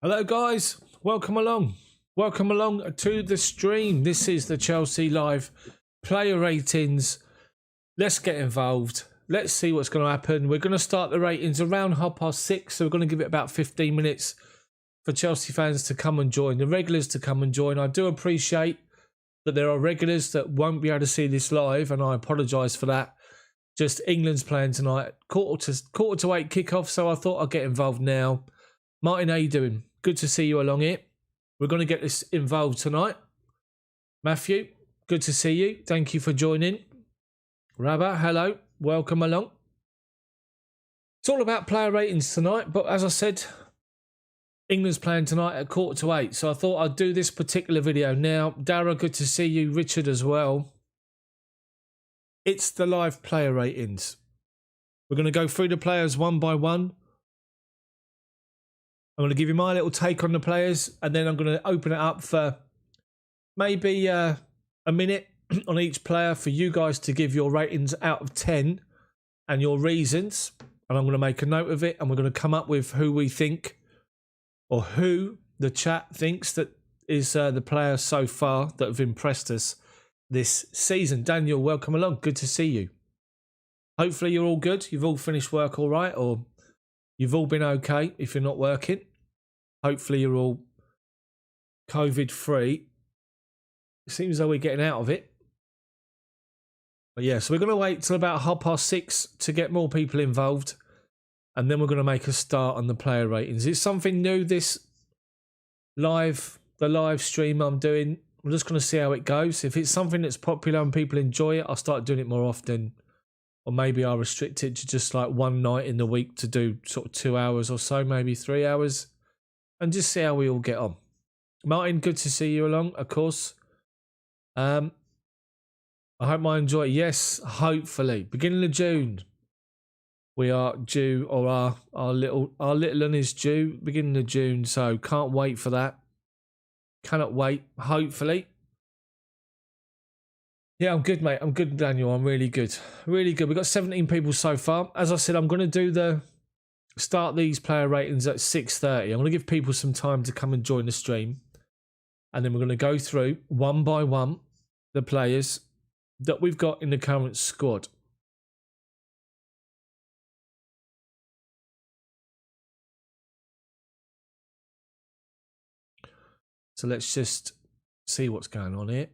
Hello guys, welcome along to the stream. This is the Chelsea Live player ratings. Let's get involved. Let's see what's going to happen. We're going to start the ratings around 6:30, so we're going to give it about 15 minutes for Chelsea fans to come and join, the regulars to come and join. I do appreciate that there are regulars that won't be able to see this live, and I apologise for that. Just England's playing tonight, quarter to 8 kickoff, so I thought I'd get involved now. Martin, how you doing? Good to see you along here. We're going to get this involved tonight. Matthew, good to see you. Thank you for joining. Rabba, hello. Welcome along. It's all about player ratings tonight, but as I said, England's playing tonight at 7:45, so I thought I'd do this particular video now. Dara, good to see you. Richard as well. It's the live player ratings. We're going to go through the players one by one. I'm going to give you my little take on the players, and then I'm going to open it up for maybe a minute on each player for you guys to give your ratings out of 10 and your reasons. And I'm going to make a note of it, and we're going to come up with who we think, or who the chat thinks that is the player so far that have impressed us this season. Daniel, welcome along. Good to see you. Hopefully you're all good. You've all finished work all right, or you've all been okay if you're not working. Hopefully you're all COVID-free. It seems though we're getting out of it. But yeah, so we're going to wait till about 6:30 to get more people involved. And then we're going to make a start on the player ratings. It's something new, the live stream I'm doing. I'm just going to see how it goes. If it's something that's popular and people enjoy it, I'll start doing it more often. Or maybe I'll restrict it to just like one night in the week to do sort of 2 hours or so, maybe 3 hours. And just see how we all get on. Martin, good to see you along, of course. I hope I enjoy it. Yes, hopefully. Beginning of June. We are due, or our little one is due, beginning of June. So can't wait for that. Cannot wait, hopefully. Yeah, I'm good, mate. I'm good, Daniel. I'm really good. Really good. We've got 17 people so far. As I said, I'm going to do start these player ratings at 6:30. I'm going to give people some time to come and join the stream. And then we're going to go through one by one the players that we've got in the current squad. So let's just see what's going on here.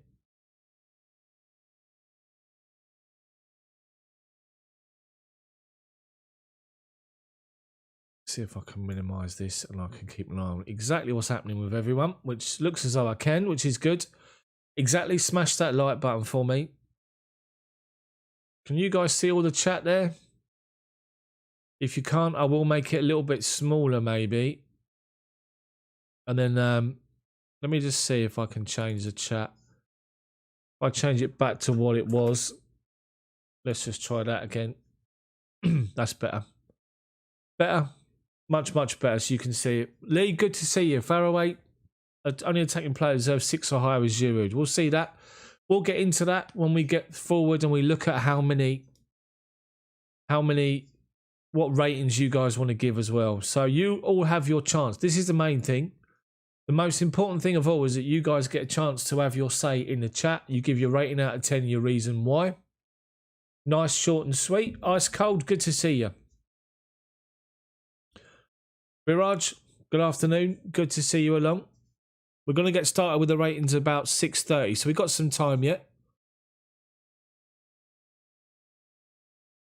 See if I can minimize this and I can keep an eye on exactly what's happening with everyone, which looks as though I can, which is good. Exactly, smash that like button for me. Can you guys see all the chat there? If you can't, I will make it a little bit smaller maybe. And then let me just see if I can change the chat. If I change it back to what it was. Let's just try that again. That's better. Better. Much, much better, so you can see it. Lee, good to see you. Faraway, only attacking player deserves 6 or higher is Giroud. We'll see that. We'll get into that when we get forward and we look at what ratings you guys want to give as well. So you all have your chance. This is the main thing. The most important thing of all is that you guys get a chance to have your say in the chat. You give your rating out of 10, your reason why. Nice, short and sweet. Ice cold, good to see you. Viraj, good afternoon. Good to see you along. We're going to get started with the ratings about 6:30, so we've got some time yet.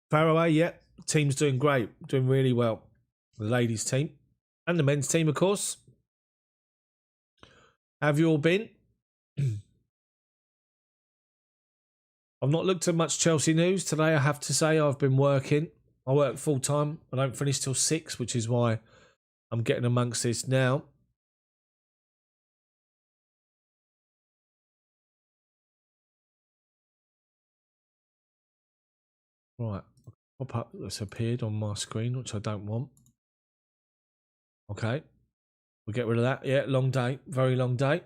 Faraway, yeah. Team's doing great. Doing really well. The ladies' team. And the men's team, of course. Have you all been? I've not looked at much Chelsea news today, I have to say. I've been working. I work full time. I don't finish till 6, which is why I'm getting amongst this now. Right. Pop-up that's appeared on my screen, which I don't want. Okay. We'll get rid of that. Yeah, long day. Very long day.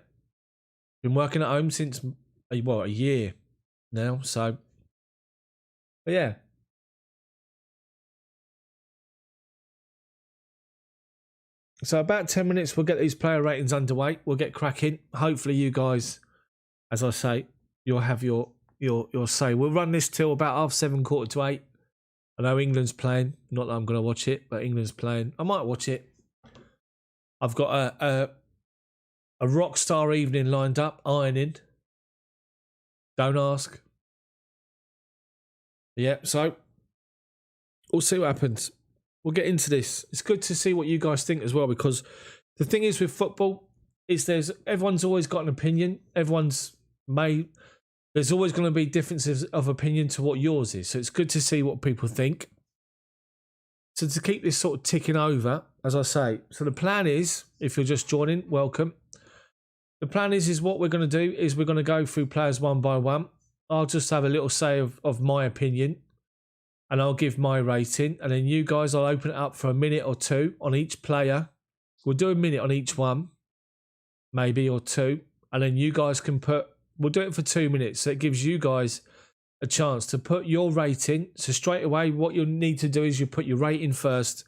Been working at home since, well, a year now. So, but yeah. So about 10 minutes, we'll get these player ratings underway. We'll get cracking. Hopefully you guys, as I say, you'll have your say. We'll run this till about 7:30, 7:45. I know England's playing. Not that I'm going to watch it, but England's playing. I might watch it. I've got a rock star evening lined up, ironing. Don't ask. Yeah, so we'll see what happens. We'll get into this. It's good to see what you guys think as well, because the thing is with football is everyone's always got an opinion. There's always going to be differences of opinion to what yours is. So it's good to see what people think. So to keep this sort of ticking over, as I say, so the plan is, if you're just joining, welcome. The plan is what we're going to do is we're going to go through players one by one. I'll just have a little say of my opinion, and I'll give my rating. And then you guys, I'll open it up for a minute or two on each player. We'll do a minute on each one, maybe, or two. And then you guys can we'll do it for 2 minutes. So it gives you guys a chance to put your rating. So straight away, what you'll need to do is you put your rating first,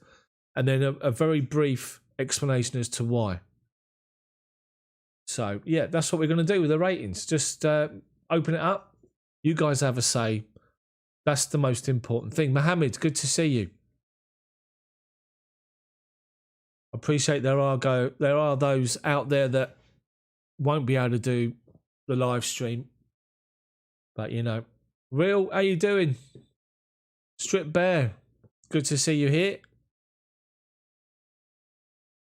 and then a very brief explanation as to why. So, yeah, that's what we're going to do with the ratings. Just open it up. You guys have a say. That's the most important thing. Mohammed, good to see you. I appreciate there are those out there that won't be able to do the live stream. But, you know. Real, how you doing? Strip Bear, good to see you here.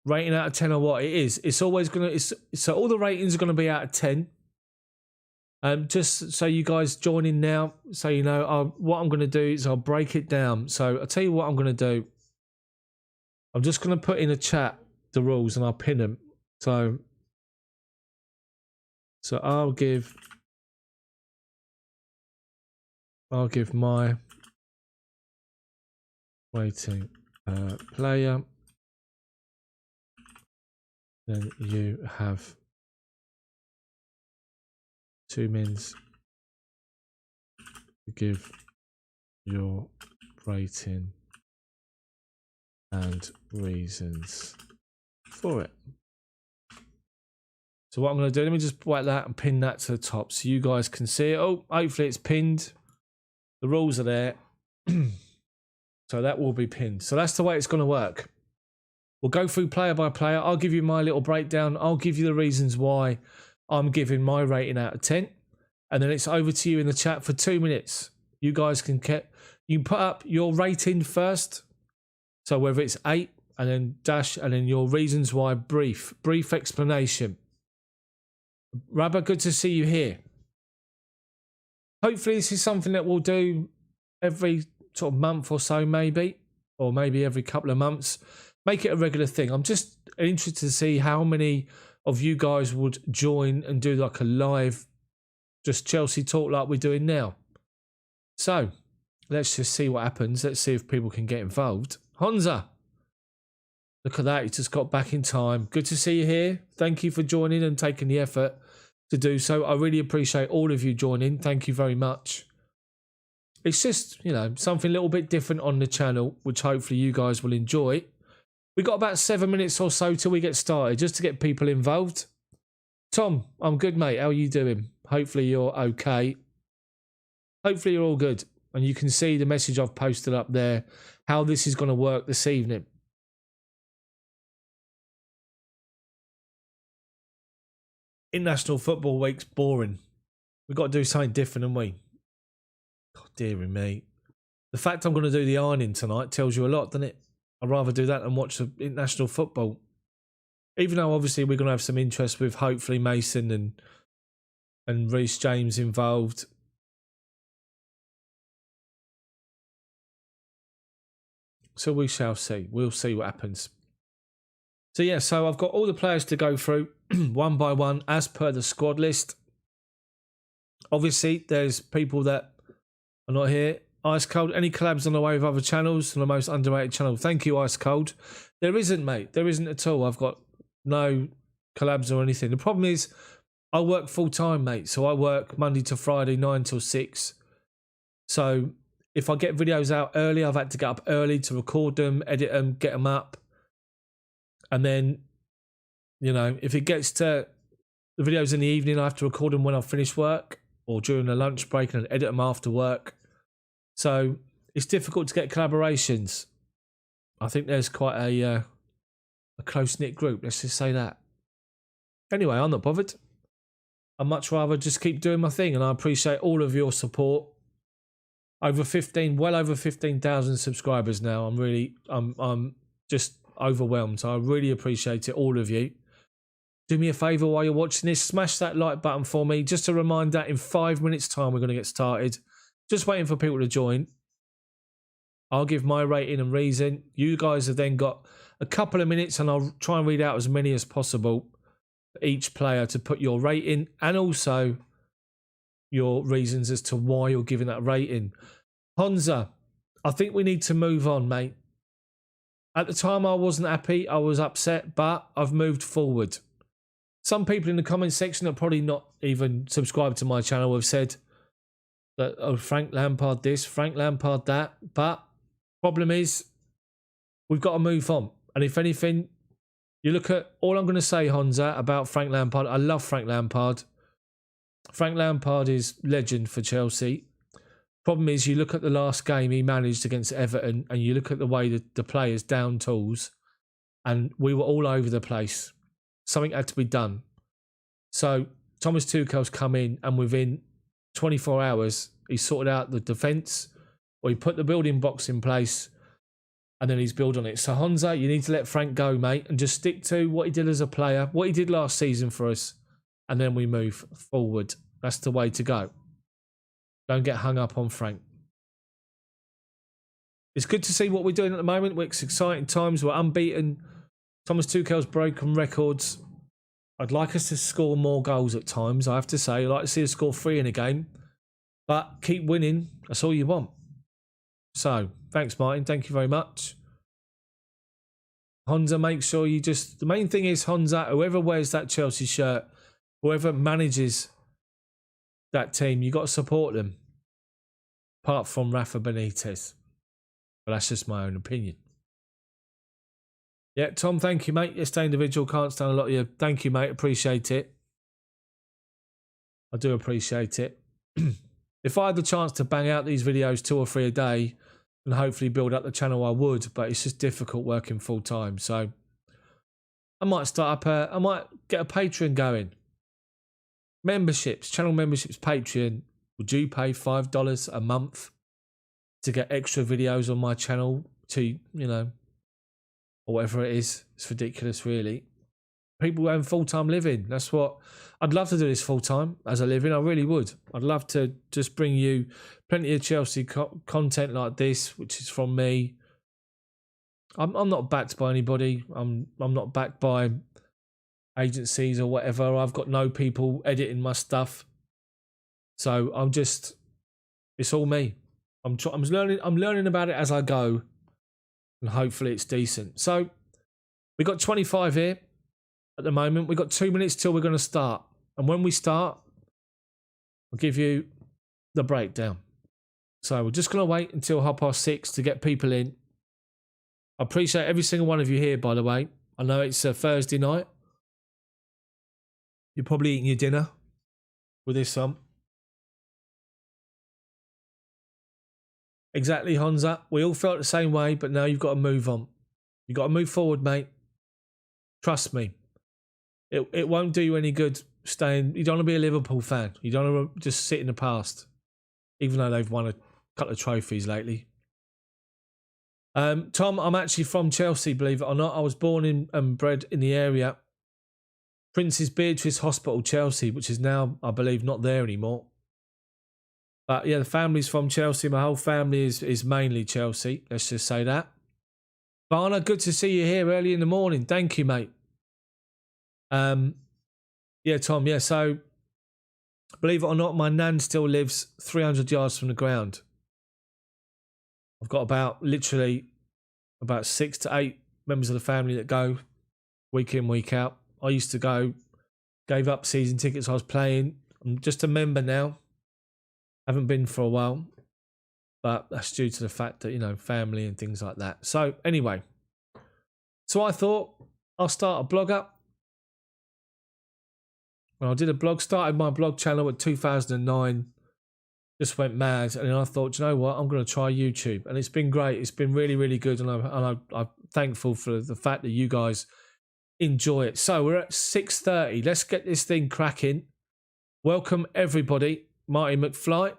Rating out of 10 or what? It is. It's always going to... So all the ratings are going to be out of 10. Just so you guys join in now, so you know, what I'm going to do is I'll break it down. So I'll tell you what I'm going to do. I'm just going to put in a chat the rules and I'll pin them. So I'll give my rating player. Then you have 2 minutes to give your rating and reasons for it. So what I'm going to do, let me just whack that and pin that to the top so you guys can see it. Oh, hopefully it's pinned. The rules are there. So that will be pinned. So that's the way it's going to work. We'll go through player by player. I'll give you my little breakdown. I'll give you the reasons why I'm giving my rating out of 10. And then it's over to you in the chat for 2 minutes. You guys can you put up your rating first. So whether it's 8 and then dash and then your reasons why, brief explanation. Rabba, good to see you here. Hopefully this is something that we'll do every sort of month or so maybe. Or maybe every couple of months. Make it a regular thing. I'm just interested to see how many of you guys would join and do like a live, just Chelsea talk like we're doing now. So, let's just see what happens. Let's see if people can get involved. Honza, look at that. He just got back in time. Good to see you here. Thank you for joining and taking the effort to do so. I really appreciate all of you joining. Thank you very much. It's just, you know, something a little bit different on the channel, which hopefully you guys will enjoy. We got about 7 minutes or so till we get started, just to get people involved. Tom, I'm good, mate. How are you doing? Hopefully you're okay. Hopefully you're all good. And you can see the message I've posted up there, how this is going to work this evening. International Football Week's boring. We've got to do something different, haven't we? God, dearie me. The fact I'm going to do the ironing tonight tells you a lot, doesn't it? I'd rather do that than watch the international football. Even though obviously we're going to have some interest with hopefully Mason and Reece James involved. So we shall see. We'll see what happens. So yeah, so I've got all the players to go through one by one as per the squad list. Obviously, there's people that are not here. Ice Cold, any collabs on the way with other channels on the most underrated channel? Thank you, Ice Cold. There isn't, mate. There isn't at all. I've got no collabs or anything. The problem is I work full time, mate. So I work Monday to Friday, 9 till 6. So if I get videos out early, I've had to get up early to record them, edit them, get them up. And then, you know, if it gets to the videos in the evening, I have to record them when I finish work or during a lunch break and edit them after work. So it's difficult to get collaborations. I think there's quite a close-knit group, let's just say that. Anyway, I'm not bothered. I'd much rather just keep doing my thing, and I appreciate all of your support. Well over 15,000 subscribers now. I'm just overwhelmed. So I really appreciate it, all of you. Do me a favour while you're watching this, smash that like button for me. Just a reminder, in 5 minutes' time, we're going to get started. Just waiting for people to join. I'll give my rating and reason. You guys have then got a couple of minutes, and I'll try and read out as many as possible for each player to put your rating and also your reasons as to why you're giving that rating. Honza, I think we need to move on, mate. At the time, I wasn't happy. I was upset, but I've moved forward. Some people in the comment section that probably not even subscribed to my channel have said that, oh, Frank Lampard this, Frank Lampard that. But problem is, we've got to move on. And if anything, you look at all I'm going to say, Honza, about Frank Lampard. I love Frank Lampard. Frank Lampard is legend for Chelsea. Problem is, you look at the last game he managed against Everton, and you look at the way the players down tools, and we were all over the place. Something had to be done. So Thomas Tuchel's come in, and within 24 hours, he sorted out the defence, or he put the building blocks in place, and then he's built on it. So Honza, you need to let Frank go, mate, and just stick to what he did as a player, what he did last season for us, and then we move forward. That's the way to go. Don't get hung up on Frank. It's good to see what we're doing at the moment. It's exciting times. We're unbeaten. Thomas Tuchel's broken records. I'd like us to score more goals at times, I have to say. I'd like to see us score 3 in a game. But keep winning. That's all you want. So, thanks, Martin. Thank you very much. Honza, make sure you just... The main thing is, Honza, whoever wears that Chelsea shirt, whoever manages that team, you got to support them. Apart from Rafa Benitez. But that's just my own opinion. Yeah, Tom, thank you, mate. Yesterday individual, can't stand a lot of you. Thank you, mate. Appreciate it. I do appreciate it. If I had the chance to bang out these videos 2 or 3 a day and hopefully build up the channel, I would. But it's just difficult working full time. So I might start up I might get a Patreon going. Memberships, channel memberships, Patreon. Would you pay $5 a month to get extra videos on my channel to, you know, or whatever it is? It's ridiculous, really. People having full-time living. That's what... I'd love to do this full-time as a living. I really would. I'd love to just bring you plenty of Chelsea content like this, which is from me. I'm not backed by anybody. I'm not backed by agencies or whatever. I've got no people editing my stuff. So I'm just... It's all me. I'm learning about it as I go. And hopefully it's decent. So we got 25 here at the moment. We've got 2 minutes till we're going to start. And when we start, I'll give you the breakdown. So we're just going to wait until 6:30 to get people in. I appreciate every single one of you here, by the way. I know it's a Thursday night. You're probably eating your dinner with this on. Exactly, Honza. We all felt the same way, but now you've got to move on. You've got to move forward, mate. Trust me. It won't do you any good staying... You don't want to be a Liverpool fan. You don't want to just sit in the past, even though they've won a couple of trophies lately. Tom, I'm actually from Chelsea, believe it or not. I was born in and bred in the area. Princess Beatrice Hospital, Chelsea, which is now, I believe, not there anymore. But yeah, the family's from Chelsea. My whole family is mainly Chelsea. Let's just say that. Barna, good to see you here early in the morning. Thank you, mate. Yeah, Tom, yeah. So, believe it or not, my nan still lives 300 yards from the ground. I've got literally about 6 to 8 members of the family that go week in, week out. I used to go, gave up season tickets I was playing. I'm just a member now. Haven't been for a while, but that's due to the fact that, you know, family and things like that. So anyway, so I thought I'll start a blog up. When I did a blog, started my blog channel at 2009. Just went mad, and then I thought, you know what, I'm going to try YouTube, and it's been great. It's been really, really good, and I'm thankful for the fact that you guys enjoy it. So we're at 6:30. Let's get this thing cracking. Welcome everybody, Marty McFly.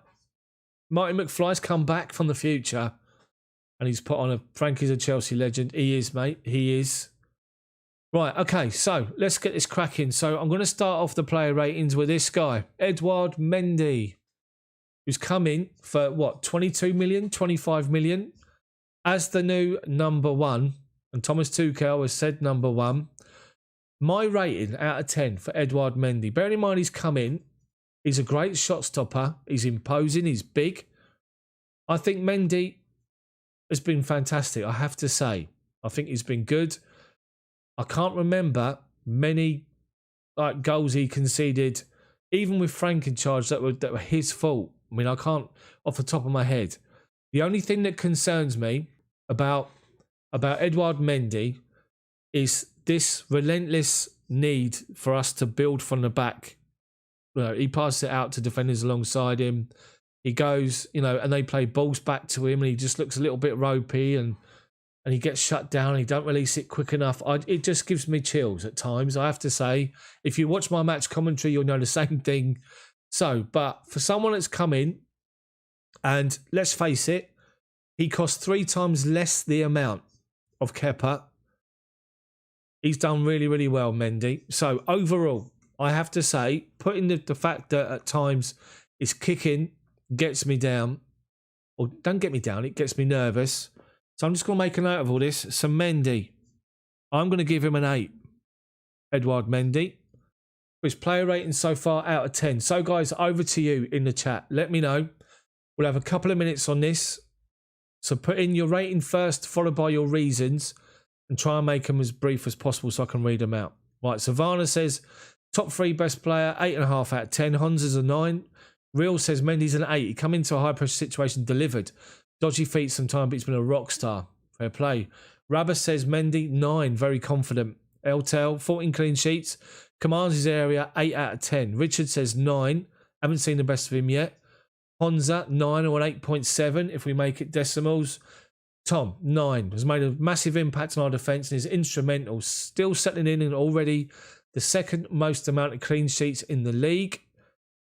Marty McFly's come back from the future, and he's put on a Frankie's a Chelsea legend. He is, mate. He is. Right, okay, so let's get this cracking. So I'm going to start off the player ratings with this guy, Edouard Mendy, who's come in for, what, 22 million, 25 million, as the new number one. And Thomas Tuchel has said number one. My rating out of 10 for Edouard Mendy. Bearing in mind he's come in, he's a great shot stopper, he's imposing, he's big. I think Mendy has been fantastic, I have to say. I think he's been good. I can't remember many goals he conceded, even with Frank in charge, that were his fault. I mean, I can't, off the top of my head. The only thing that concerns me about Edouard Mendy is this relentless need for us to build from the back. You know, he passes it out to defenders alongside him. He goes, and they play balls back to him, and he just looks a little bit ropey, and he gets shut down. And he don't release it quick enough. It just gives me chills at times, I have to say. If you watch my match commentary, you'll know the same thing. So, but for someone that's come in, and let's face it, he costs 3 times less the amount of Kepa. He's done really, really well, Mendy. So overall, I have to say, putting the fact that at times his kicking gets me down, or don't get me down, it gets me nervous. So I'm just going to make a note of all this. So Mendy, I'm going to give him an 8. Edouard Mendy. His player rating so far out of 10. So guys, over to you in the chat. Let me know. We'll have a couple of minutes on this. So put in your rating first, followed by your reasons, and try and make them as brief as possible so I can read them out. Right, Savannah says, top 3 best player, 8.5 out of 10. Honza's a 9. Real says Mendy's an 8. He come into a high-pressure situation, delivered. Dodgy feet sometimes, but he's been a rock star. Fair play. Rabbit says Mendy, 9. Very confident. Eltel, 14 clean sheets. Commands his area, 8 out of 10. Richard says 9. Haven't seen the best of him yet. Honza, 9 or an 8.7 if we make it decimals. Tom, 9. Has made a massive impact on our defence and is instrumental. Still settling in and already the second most amount of clean sheets in the league.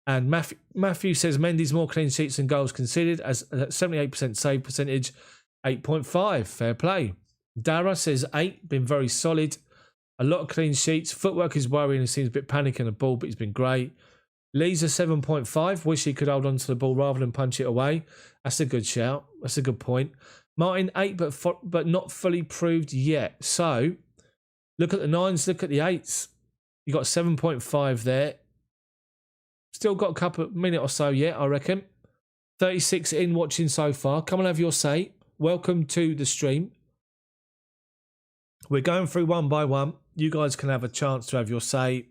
And Matthew says Mendy's more clean sheets than goals conceded as a 78% save percentage, 8.5. Fair play. Dara says 8. Been very solid. A lot of clean sheets. Footwork is worrying and seems a bit panic in the ball, but he's been great. Lee's a 7.5. Wish he could hold on to the ball rather than punch it away. That's a good shout. That's a good point. Martin, 8, but not fully proved yet. So, look at the 9s, look at the 8s. You got 7.5 there. Still got a couple of minutes or so yet, I reckon. 36 in watching so far. Come and have your say. Welcome to the stream. We're going through one by one. You guys can have a chance to have your say.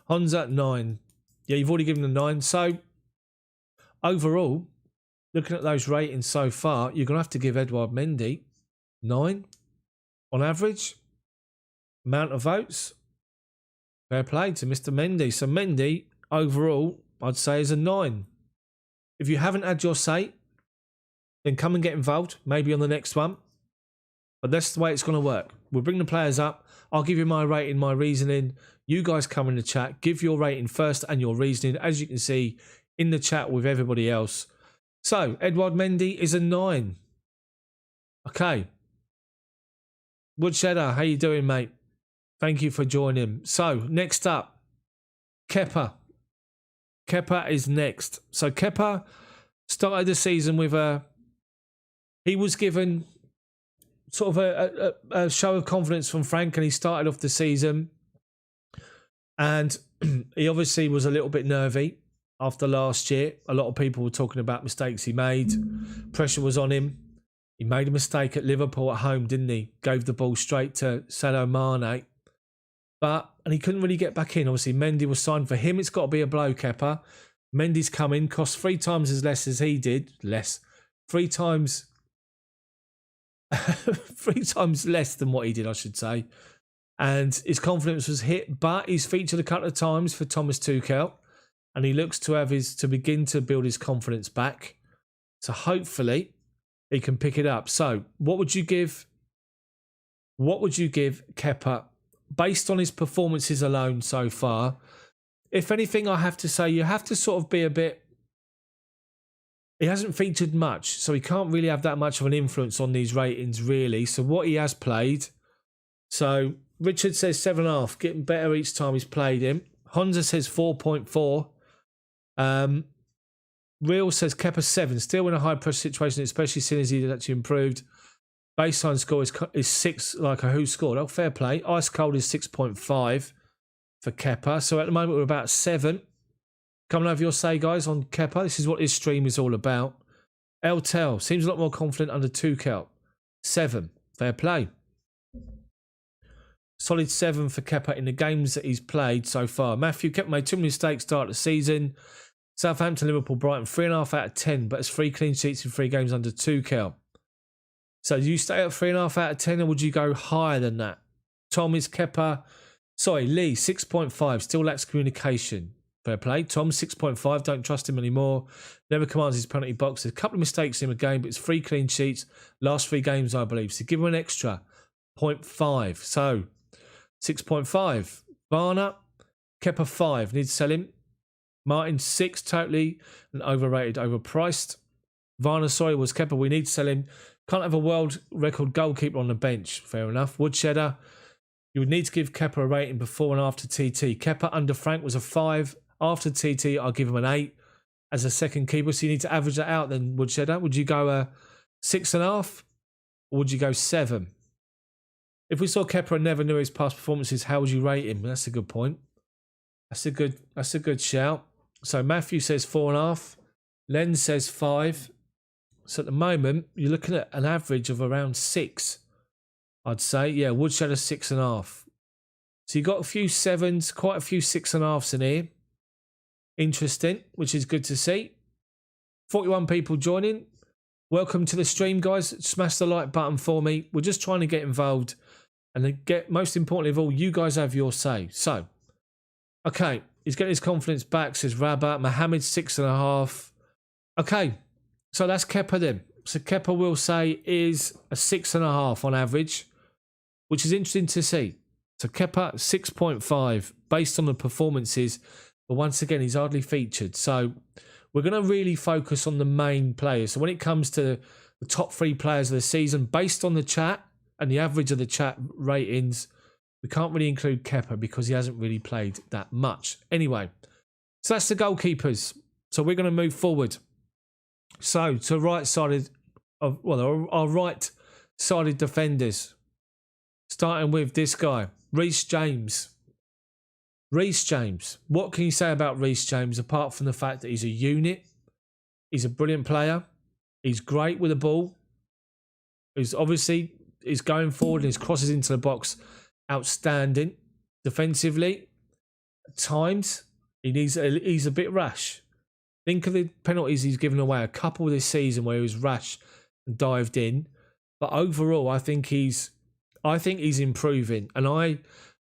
Honza, 9. Yeah, you've already given a 9. So, overall, looking at those ratings so far, you're going to have to give Edouard Mendy 9 on average. Amount of votes. Fair play to Mr. Mendy. So, Mendy, overall, I'd say is a 9. If you haven't had your say, then come and get involved. Maybe on the next one. But that's the way it's going to work. We'll bring the players up. I'll give you my rating, my reasoning. You guys come in the chat. Give your rating first and your reasoning, as you can see in the chat with everybody else. So, Edouard Mendy is a 9. Okay. Woodshedder, how you doing, mate? Thank you for joining. So, next up, Kepa. Kepa is next. So, Kepa started the season with he was given sort of a show of confidence from Frank, and he started off the season. And he obviously was a little bit nervy after last year. A lot of people were talking about mistakes he made. Pressure was on him. He made a mistake at Liverpool at home, didn't he? Gave the ball straight to Sadio Mane. And he couldn't really get back in. Obviously, Mendy was signed for him. It's got to be a blow, Kepa. Mendy's come in, cost 3 times as less as he did. 3 times... 3 times less than what he did, I should say. And his confidence was hit, but he's featured a couple of times for Thomas Tuchel, and he looks to have to begin to build his confidence back. So hopefully he can pick it up. So what would you give Kepa based on his performances alone so far? If anything, I have to say you have to sort of be a bit... He hasn't featured much, so he can't really have that much of an influence on these ratings, really. So what he has played... So Richard says 7.5, getting better each time he's played him. Honza says 4.4. Real says Kepa 7, still in a high pressure situation, especially seeing as he's actually improved. Baseline score is 6, like a who scored. Oh, fair play. Ice cold is 6.5 for Kepa. So at the moment we're about 7. Coming over your say, guys, on Kepa. This is what this stream is all about. Eltel seems a lot more confident under Tuchel. 7. Fair play. Solid 7 for Kepa in the games that he's played so far. Matthew, Kepa made too many mistakes start the season. Southampton, Liverpool, Brighton, 3.5 out of 10, but it's 3 clean sheets in 3 games under Tuchel. So do you stay at 3.5 out of 10, or would you go higher than that? Tom is Kepa. Sorry, Lee, 6.5. Still lacks communication. Fair play. Tom, 6.5. Don't trust him anymore. Never commands his penalty box. There's a couple of mistakes in the game, but it's 3 clean sheets. Last 3 games, I believe. So give him an extra 0.5. So 6.5. Varna, Kepa 5. Need to sell him. Martin 6, totally and overrated, overpriced. Varna, sorry, was Kepa. We need to sell him. Can't have a world record goalkeeper on the bench. Fair enough. Woodshedder, you would need to give Kepa a rating before and after TT. Kepa under Frank was a 5. After TT, I'll give him an 8 as a second keeper. So you need to average that out then, Woodshedder. Would you go a 6.5 or would you go 7? If we saw Kepa and never knew his past performances, how would you rate him? That's a good point. That's a good shout. So Matthew says 4.5. Len says 5. So at the moment, you're looking at an average of around 6. I'd say. Yeah, Woodshed 6.5. So you got a few 7s, quite a few 6.5s in here. Interesting, which is good to see. 41 people joining. Welcome to the stream, guys. Smash the like button for me. We're just trying to get involved. And then most importantly of all, you guys have your say. So, okay. He's getting his confidence back, says Rabat. Mohamed 6.5. Okay. So that's Kepa then. So Kepa, will say, is a 6.5 on average, which is interesting to see. So Kepa, 6.5 based on the performances. But once again, he's hardly featured. So we're going to really focus on the main players. So when it comes to the top 3 players of the season, based on the chat and the average of the chat ratings, we can't really include Kepa because he hasn't really played that much. Anyway, so that's the goalkeepers. So we're going to move forward. So to right-sided, our right-sided defenders, starting with this guy, Reece James. Reece James. What can you say about Reece James apart from the fact that he's a unit? He's a brilliant player. He's great with the ball. He's obviously going forward and his crosses into the box. Outstanding. Defensively, at times, he's a bit rash. Think of the penalties he's given away. A couple this season where he was rash and dived in. But overall, I think he's improving. And I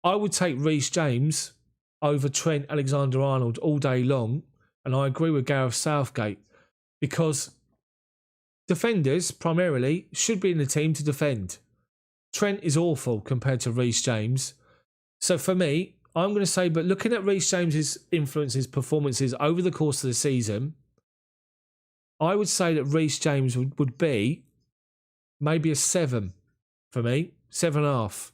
would take Reece James over Trent Alexander-Arnold all day long. And I agree with Gareth Southgate. Because defenders, primarily, should be in the team to defend. Trent is awful compared to Reece James. So for me, I'm going to say, but looking at Reece James's influences, performances over the course of the season, I would say that Reece James would be maybe a 7 for me, 7.5.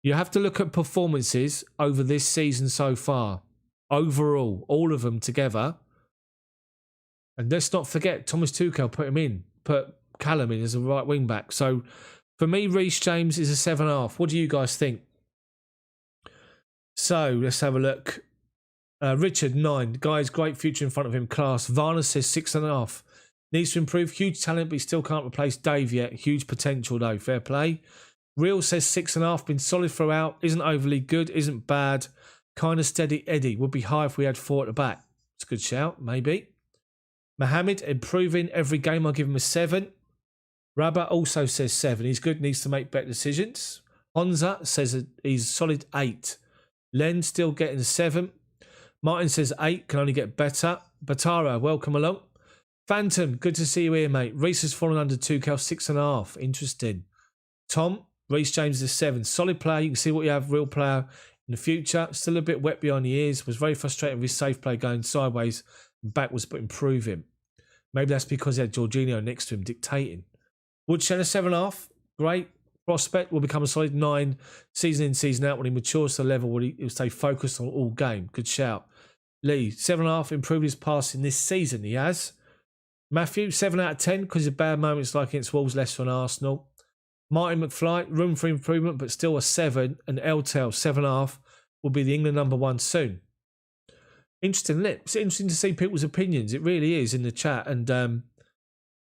You have to look at performances over this season so far. Overall, all of them together. And let's not forget, Thomas Tuchel put Callum in as a right wing back. So for me, Reece James is a 7.5. What do you guys think? So let's have a look. Richard, 9. Guys, great future in front of him. Class. Varner says 6.5. Needs to improve. Huge talent, but he still can't replace Dave yet. Huge potential though. Fair play. Real says 6.5. Been solid throughout. Isn't overly good. Isn't bad. Kind of steady Eddie. Would be high if we had 4 at the back. It's a good shout. Maybe. Mohamed, improving every game. I'll give him a 7. Rabat also says 7. He's good. Needs to make better decisions. Honza says that he's solid 8. Len still getting 7. Martin says 8, can only get better. Batara, welcome along. Phantom, good to see you here, mate. Reece has fallen under 2, Cal 6.5. Interesting. Tom, Reece James is 7. Solid player. You can see what you have, real player in the future. Still a bit wet behind the ears. Was very frustrated with his safe play going sideways and backwards, but improving. Maybe that's because he had Jorginho next to him dictating. Woodshed, 7.5. Great. Prospect will become a solid 9 season in, season out. When he matures to the level where he'll stay focused on all game. Good shout. Lee, 7.5. Improved his passing this season. He has. Matthew, 7 out of 10 because of bad moments like against Wolves, Leicester and Arsenal. Martin McFly, room for improvement, but still a 7. And Eltel, 7.5, will be the England #1 soon. Interesting. It's interesting to see people's opinions. It really is in the chat. And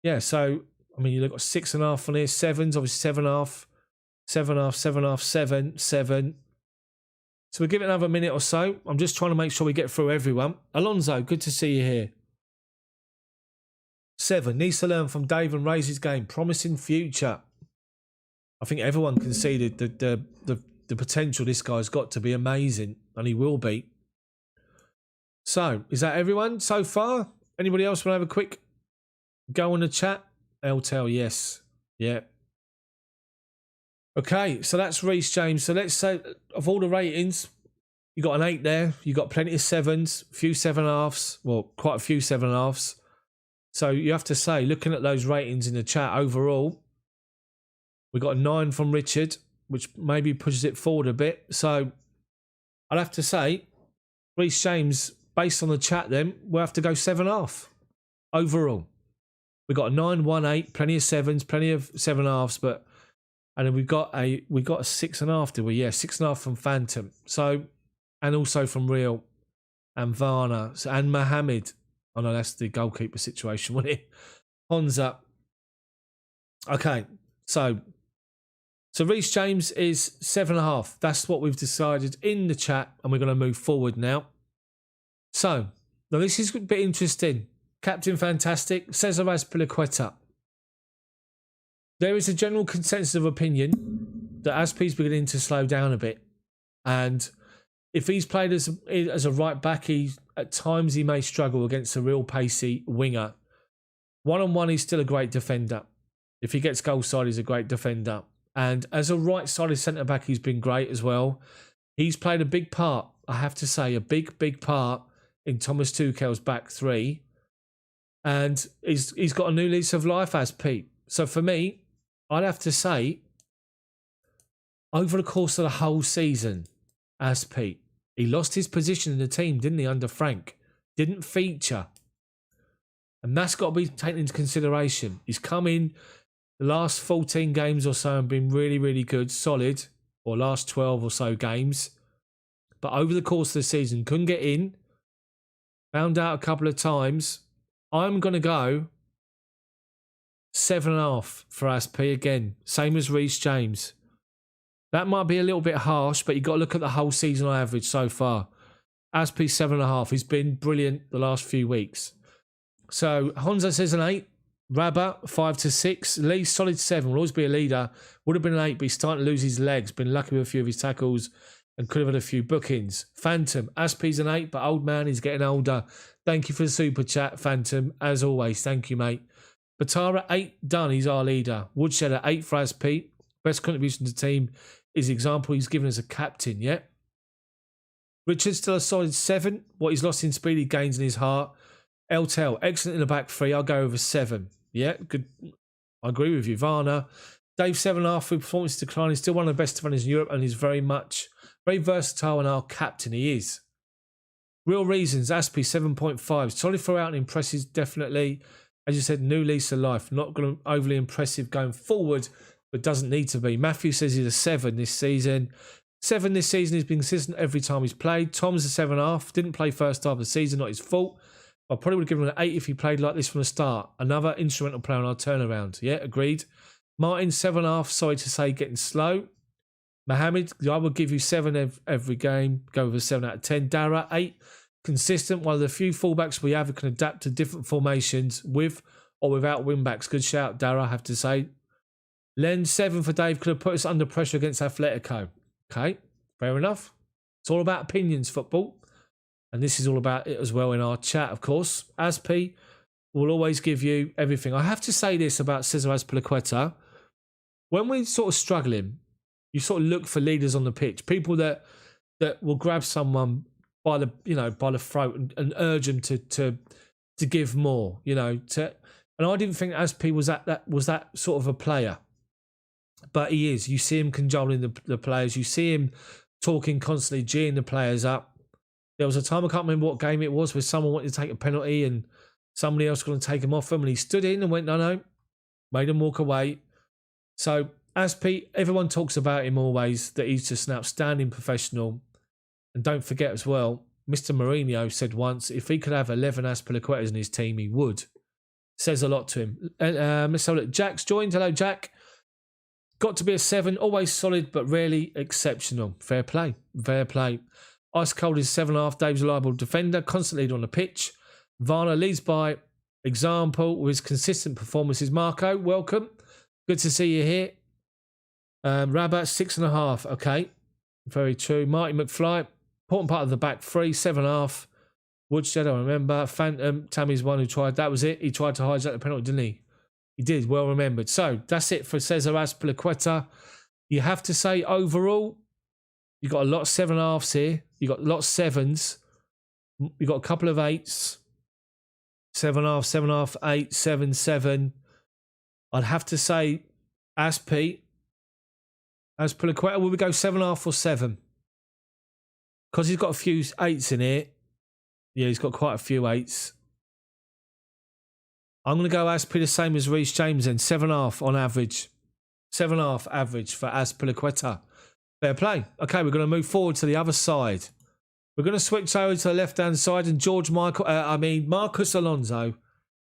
yeah, so, I mean, you've got 6.5 on here, 7s, obviously 7.5, 7.5, 7.5, 7, 7. So we'll give it another minute or so. I'm just trying to make sure we get through everyone. Alonso, good to see you here. 7, needs to learn from Dave and raise his game. Promising future. I think everyone conceded that the potential this guy's got to be amazing, and he will be. So, is that everyone so far? Anybody else want to have a quick go on the chat? Eltel, yes. Yeah. Okay, so that's Reece James. So let's say, of all the ratings, you got an 8 there. You got plenty of 7s, a few 7.5s. Well, quite a few 7.5s. So you have to say, looking at those ratings in the chat overall, we got a 9 from Richard, which maybe pushes it forward a bit. So I'd have to say, Reece James, based on the chat then, we'll have to go 7.5 overall. We got a 9, 1, 8, plenty of 7s, plenty of 7.5s, but and then we got a 6.5, did we? Yeah, 6.5 from Phantom. So, and also from Real and Varna and Mohammed. Oh no, that's the goalkeeper situation, wasn't it? Honza. Okay, so Reece James is 7.5. That's what we've decided in the chat, and we're going to move forward now. So, now this is a bit interesting. Captain Fantastic, Cesar Azpilicueta. There is a general consensus of opinion that Azpi's beginning to slow down a bit. And if he's played as a right back, at times he may struggle against a real pacey winger. One-on-one, he's still a great defender. If he gets goal side, he's a great defender. And as a right-sided centre-back, he's been great as well. He's played a big part, I have to say, a big, big part in Thomas Tuchel's back three. And he's got a new lease of life, as Pete. So for me, I'd have to say, over the course of the whole season, as Pete, he lost his position in the team, didn't he, under Frank? Didn't feature. And that's got to be taken into consideration. He's come in the last 14 games or so and been really, really good, solid, or last 12 or so games. But over the course of the season, couldn't get in. Found out a couple of times. I'm going to go 7.5 for Aspi again. Same as Reece James. That might be a little bit harsh, but you've got to look at the whole season on average so far. Aspi 7.5. He's been brilliant the last few weeks. So Honza says an 8. Rabba 5 to 6. Lee solid 7. Will always be a leader. Would have been an 8, but he's starting to lose his legs. Been lucky with a few of his tackles and could have had a few bookings. Phantom. Aspi's an 8, but old man is getting older. Thank you for the super chat, Phantom. As always, thank you, mate. Batara 8 done. He's our leader. Woodshed at 8 for Aspi. Best contribution to the team is the example he's given as a captain. Yeah. Richard's still a solid 7. What he's lost in speed, he gains in his heart. Eltel, excellent in the back three. I'll go over 7. Yeah, good. I agree with you. Varna. Dave 7.5 with performance decline. He's still one of the best defenders in Europe and he's very versatile and our captain. He is. Real reasons. Aspi 7.5. Solid throughout and impressive, definitely. As you said, new lease of life. Not going to overly impressive going forward, but doesn't need to be. Matthew says he's a 7 this season. 7 this season. He's been consistent every time he's played. Tom's a 7.5. Didn't play first half of the season. Not his fault. I probably would have given him an 8 if he played like this from the start. Another instrumental player on our turnaround. Yeah, agreed. Martin, 7.5. Sorry to say, getting slow. Mohammed, I will give you 7 every game. Go with a 7 out of 10. Dara, 8. Consistent. One of the few fullbacks we have who can adapt to different formations with or without wing-backs. Good shout, Dara, I have to say. Len, 7 for Dave. Could have put us under pressure against Atletico. Okay, fair enough. It's all about opinions, football. And this is all about it as well in our chat, of course. Asp will always give you everything. I have to say this about Cesar Azpilicueta. When we're sort of struggling, you sort of look for leaders on the pitch. People that will grab someone by the throat and urge them to give more, and I didn't think Asp was that sort of a player. But he is. You see him cajoling the players. You see him talking constantly, geeing the players up. There was a time, I can't remember what game it was, where someone wanted to take a penalty and somebody else was going to take him off him, and he stood in and went, no, made him walk away. So, Asp, everyone talks about him always, that he's just an outstanding professional. And don't forget as well, Mr. Mourinho said once, if he could have 11 Azpilicuetas in his team, he would. Says a lot to him. Let's have a look. Jack's joined. Hello, Jack. Got to be a 7, always solid, but rarely exceptional. Fair play. Fair play. Ice cold is 7.5. Dave's a reliable defender, constantly on the pitch. Varner leads by example with his consistent performances. Marco, welcome. Good to see you here. Rabat, 6.5. Okay. Very true. Marty McFly, important part of the back 3, 7.5. Woodshed, I remember. Phantom, Tammy's one who tried. That was it. He tried to hijack the penalty, didn't he? He did. Well remembered. So that's it for Cesar Azpilicueta. You have to say overall, you got a lot of 7.5s here. You got a lot of 7s. You got a couple of 8s. 7.5, 7.5, 8, 7, 7. I'd have to say Azpilicueta, will we go 7.5 or 7? Because he's got a few 8s in here. Yeah, he's got quite a few 8s. I'm going to go Asp the same as Reece James then. 7.5 on average. 7.5 average for Azpilicueta. Fair play. Okay, we're going to move forward to the other side. We're going to switch over to the left-hand side, and Marcus Alonso,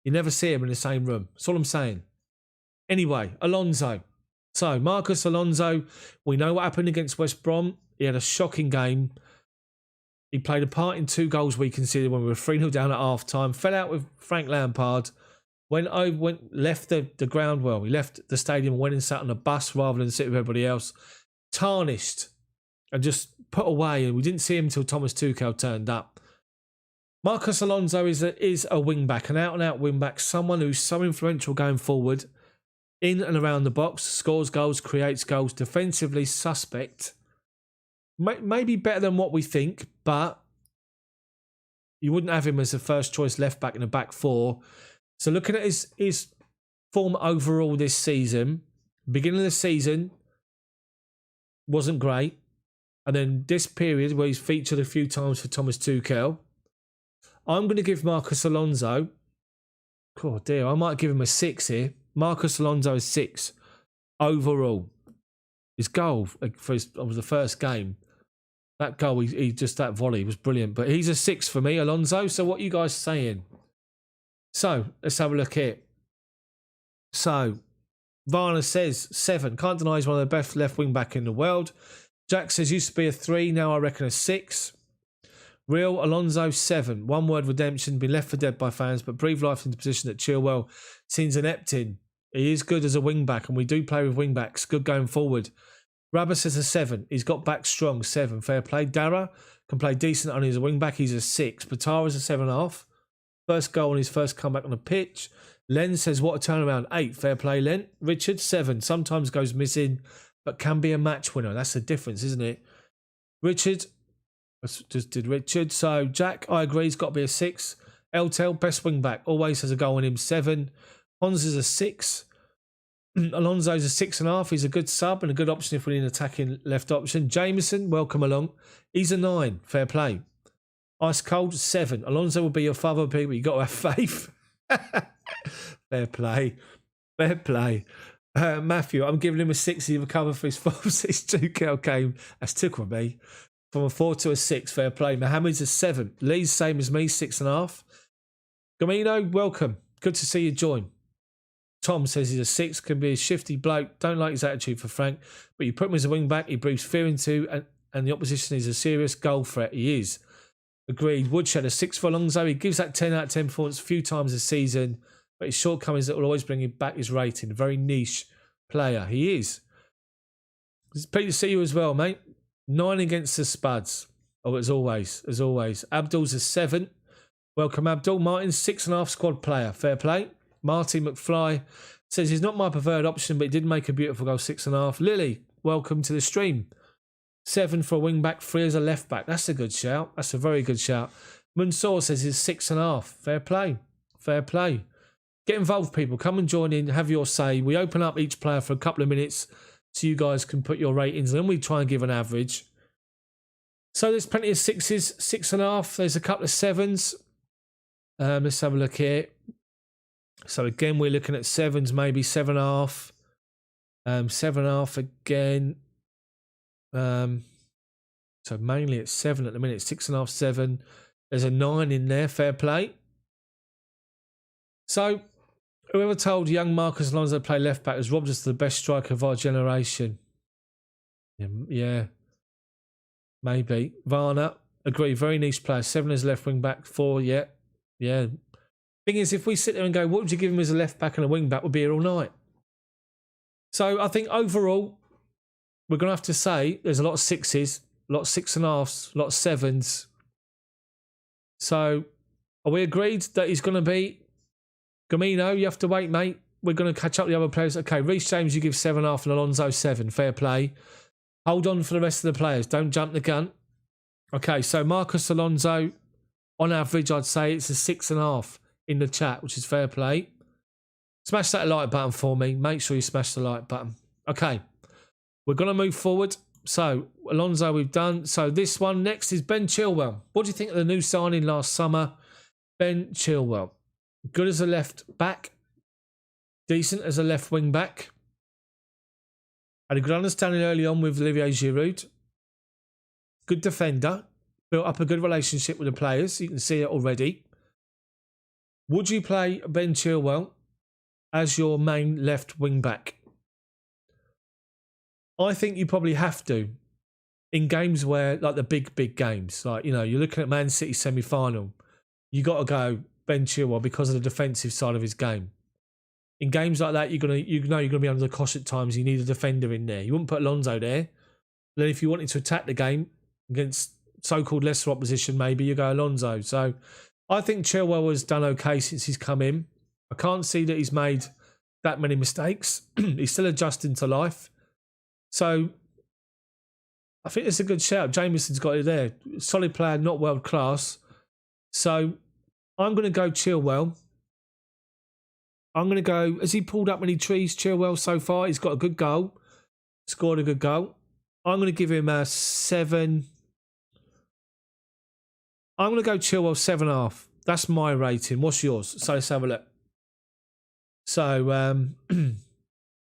you never see him in the same room. That's all I'm saying. Anyway, Alonso. So, Marcus Alonso, we know what happened against West Brom. He had a shocking game. He played a part in 2 goals we conceded when we were 3-0 down at half-time. Fell out with Frank Lampard. Left the ground well. He left the stadium and went and sat on a bus rather than sit with everybody else. Tarnished and just put away, and we didn't see him until Thomas Tuchel turned up. Marcus Alonso is a wing-back, an out-and-out wing-back, someone who's so influential going forward, in and around the box, scores goals, creates goals, defensively suspect. Maybe better than what we think, but you wouldn't have him as a first-choice left-back in a back 4. So looking at his form overall this season, beginning of the season wasn't great. And then this period where he's featured a few times for Thomas Tuchel, I'm going to give Marcus Alonso, oh dear, I might give him a 6 here. Marcus Alonso is 6 overall. His goal for the first game, that goal, that volley was brilliant. But he's a 6 for me, Alonso. So what are you guys saying? So let's have a look here. So Varner says 7. Can't deny he's one of the best left wing back in the world. Jack says used to be a 3, now I reckon a 6. Real Alonso 7. One word redemption, been left for dead by fans, but breathe life into position that Chilwell seems inept in. He is good as a wing back, and we do play with wing backs. Good going forward. Rabba says a 7. He's got back strong. 7. Fair play. Dara can play decent only as a wing back. He's a 6. Patara's a 7.5. First goal on his first comeback on the pitch. Len says, what a turnaround. 8. Fair play, Len. Richard, 7. Sometimes goes missing, but can be a match winner. That's the difference, isn't it? Richard, just did Richard. So, Jack, I agree, he's got to be a 6. Eltel, best wing back. Always has a goal on him. 7. Pons is a 6. Alonso's a 6.5. He's a good sub and a good option if we need an attacking left option. Jameson, welcome along. He's a 9. Fair play. Ice cold, 7. Alonso will be your father, people. You've got to have faith. Fair play. Fair play. Matthew, I'm giving him a 6. He recovered for his 4-6 2 game. That's tickled me. From a 4 to a 6. Fair play. Mohammed's a 7. Lee's same as me, 6.5. Gamino, welcome. Good to see you join. Tom says he's a 6. Can be a shifty bloke. Don't like his attitude for Frank. But you put him as a wing back. He breathes fear into, and the opposition is a serious goal threat. He is. Agreed. Woodshed a 6 for Alonso. He gives that 10 out of 10 performance a few times this season, but his shortcomings that will always bring him back his rating. Very niche player. He is. It's Pete to see you as well, mate. 9 against the Spuds. Oh, as always. Abdul's a 7. Welcome, Abdul. Martin's 6.5 squad player. Fair play. Marty McFly says he's not my preferred option, but he did make a beautiful goal, 6.5. Lily, welcome to the stream. 7 for a wing back, 3 as a left back. That's a good shout. That's a very good shout. Mansour says he's 6.5. Fair play. Fair play. Get involved, people. Come and join in. Have your say. We open up each player for a couple of minutes so you guys can put your ratings, and then we try and give an average. So there's plenty of 6s, 6.5. There's a couple of 7s. Let's have a look here. So again, we're looking at 7s, maybe 7.5. 7.5 again. So mainly it's 7 at the minute. 6.5, 7. There's a 9 in there. Fair play. So whoever told young Marcus Alonso to play left back has robbed us of the best striker of our generation. Yeah. Maybe. Varna, agree. Very niche player. 7 as left wing back. 4, yeah. Yeah. Thing is, if we sit there and go, what would you give him as a left back and a wing back? We'll be here all night. So I think overall, we're going to have to say there's a lot of 6s, a lot of 6.5s, a lot of 7s. So are we agreed that he's going to be Gamino? You have to wait, mate. We're going to catch up the other players. Okay, Reece James, you give 7.5 and Alonso 7. Fair play. Hold on for the rest of the players. Don't jump the gun. Okay, so Marcus Alonso, on average, I'd say it's a 6.5 in the chat, which is fair play. Smash that like button for me. Make sure you smash the like button. Okay, we're going to move forward. So, Alonso we've done. So, this one next is Ben Chilwell. What do you think of the new signing last summer? Ben Chilwell. Good as a left back. Decent as a left wing back. Had a good understanding early on with Olivier Giroud. Good defender. Built up a good relationship with the players. You can see it already. Would you play Ben Chilwell as your main left wing back? I think you probably have to in games where, like the big games, like, you know, you're looking at Man City semi-final. You got to go Ben Chilwell because of the defensive side of his game. In games like that, you know you're gonna be under the cosh at times. You need a defender in there. You wouldn't put Alonso there. Then if you wanted to attack the game against so-called lesser opposition, maybe you go Alonso. So I think Chilwell has done okay since he's come in. I can't see that he's made that many mistakes. He's still adjusting to life. So I think it's a good shout. Jameson's got it there. Solid player, not world class. So I'm going to go Chilwell. I'm going to go, has he pulled up many trees, Chilwell, so far? He's got a good goal. Scored a good goal. I'm going to give him a 7. I'm going to go Chilwell 7.5. That's my rating. What's yours? So let's have a look. So,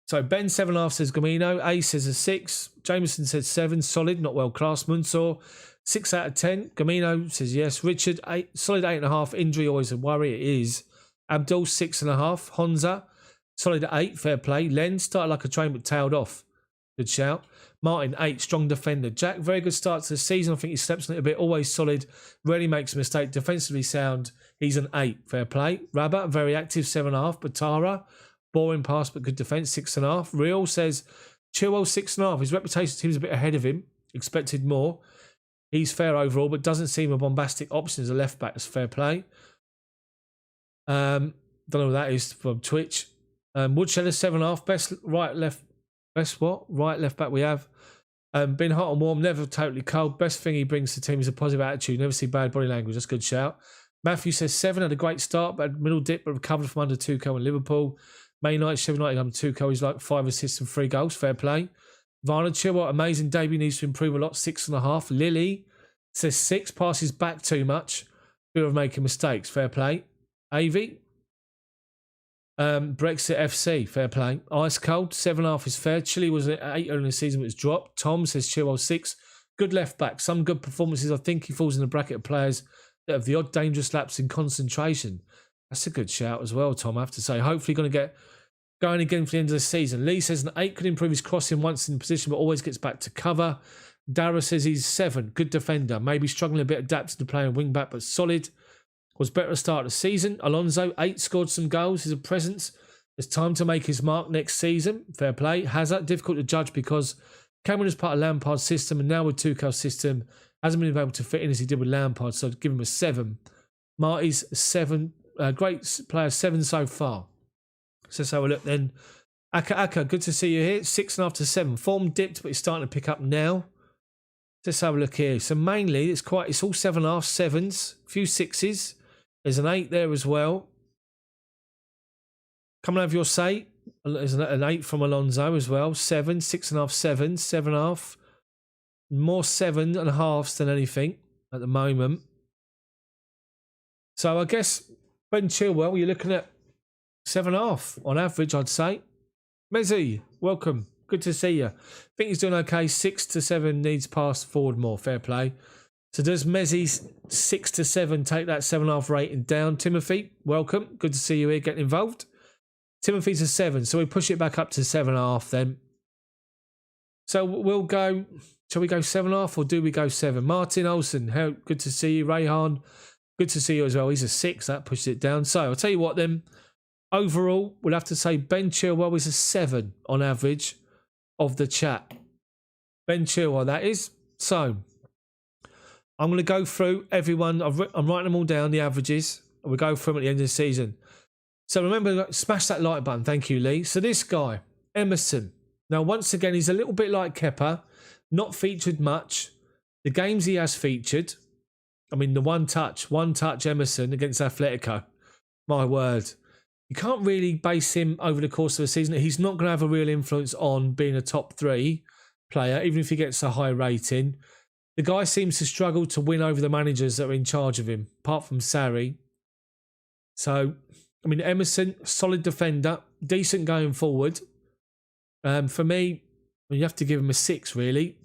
so Ben 7.5 says Gamino. A says a 6. Jameson says 7. Solid, not world class. Mansour 6 out of 10. Gamino says yes. Richard 8. Solid 8.5. Injury always a worry. It is. Abdul 6.5. Honza solid 8. Fair play. Len started like a train but tailed off. Good shout. Martin 8. Strong defender. Jack very good start to the season. I think he steps on it a bit. Always solid. Rarely makes a mistake. Defensively sound. He's an 8. Fair play. Rabat very active 7.5. Batara boring pass but good defence 6.5. Real says Chilwell 6.5. His reputation seems a bit ahead of him. Expected more. He's fair overall but doesn't seem a bombastic option as a left back. That's fair play. Don't know what that is from Twitch. Woodshed 7.5. Best right left back we have. Been hot and warm, never totally cold. Best thing he brings to the team is a positive attitude. Never see bad body language. That's a good shout. Matthew says 7. Had a great start, but middle dip, but recovered from under 2-0 in Liverpool. Man United, Sheffield United under 2-0. He's like 5 assists and 3 goals. Fair play. Varner Chilwell, amazing debut, needs to improve a lot. 6.5. Lily says 6. Passes back too much. Fear of making mistakes. Fair play. AV. Brexit FC, fair play. Ice cold, 7.5 is fair. Chile was at 8 early in the season, but it's dropped. Tom says Chilwell 6. Good left back. Some good performances. I think he falls in the bracket of players that have the odd dangerous lapse in concentration. That's a good shout as well, Tom, I have to say. Hopefully going to get going again for the end of the season. Lee says an 8 could improve his crossing once in position, but always gets back to cover. Dara says he's 7. Good defender. Maybe struggling a bit adapted to playing wing back, but solid. Was better at the start of the season. Alonso, 8, scored some goals. He's a presence. It's time to make his mark next season. Fair play. Hazard, difficult to judge because Cameron is part of Lampard's system, and now with Tuchel's system, hasn't been able to fit in as he did with Lampard, so I'd give him a 7. Marty's 7. Great player, 7 so far. So let's have a look then. Aka, good to see you here. 6.5 to 7. Form dipped, but it's starting to pick up now. Let's have a look here. So mainly, it's all 7.5, 7s, a few 6s. There's an 8 there as well. Come and have your say. There's an 8 from Alonso as well. 7, 6.5, 7, 7.5. More 7.5s than anything at the moment. So I guess Ben Chilwell, you're looking at 7.5 on average, I'd say. Messi, welcome. Good to see you. I think he's doing okay. 6 to 7 needs pass forward more. Fair play. So does Messi's 6 to 7 take that 7.5 rating down? Timothy, welcome. Good to see you here getting involved. Timothy's a 7, so we push it back up to 7.5 then. So we'll go, shall we go 7.5 or do we go 7? Martin Olsen, good to see you. Rayhan, good to see you as well. He's a 6, that pushes it down. So I'll tell you what then, overall, we'll have to say Ben Chilwell is a 7 on average of the chat. Ben Chilwell, that is. So I'm going to go through everyone. I'm writing them all down, the averages, and we'll go through them at the end of the season. So remember, smash that like button. Thank you, Lee. So this guy, Emerson. Now, once again, he's a little bit like Kepa. Not featured much. The games he has featured, I mean, the one touch Emerson against Atletico. My word. You can't really base him over the course of the season. He's not going to have a real influence on being a top 3 player, even if he gets a high rating. The guy seems to struggle to win over the managers that are in charge of him, apart from Sarri. So, I mean, Emerson, solid defender, decent going forward. For me, you have to give him a 6, really.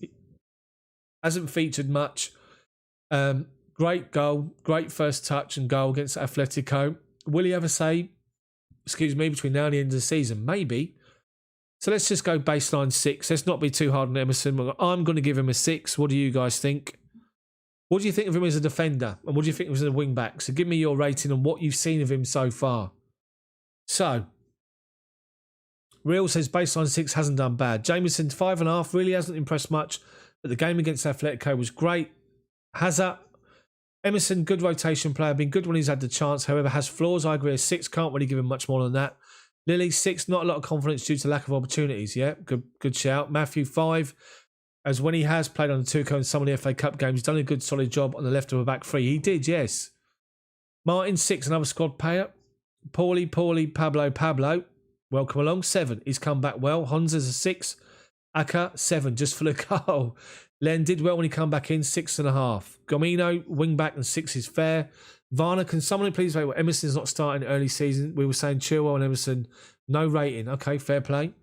Hasn't featured much. Great goal, great first touch and goal against Atletico. Will he ever say, between now and the end of the season? Maybe. So let's just go baseline 6. Let's not be too hard on Emerson. I'm going to give him a 6. What do you guys think? What do you think of him as a defender? And what do you think of him as a wing back? So give me your rating on what you've seen of him so far. So, Real says baseline 6 hasn't done bad. Jameson, 5.5, really hasn't impressed much. But the game against Atletico was great. Hazard, Emerson, good rotation player. Been good when he's had the chance. However, has flaws. I agree. A 6, can't really give him much more than that. Lily, 6, not a lot of confidence due to lack of opportunities. Yeah, good shout. Matthew, 5. As when he has played on the Tuchel in some of the FA Cup games, done a good solid job on the left of a back 3. He did, yes. Martin, 6, another squad player. Paulie, Pablo. Welcome along. 7, he's come back well. Honza's a 6. Aka, 7, just for the goal. Len did well when he come back in, 6.5. Gomino, wing back, and 6 is fair. Varner, can someone please wait? Well, Emerson's not starting early season. We were saying Chilwell and Emerson, no rating. Okay, fair play.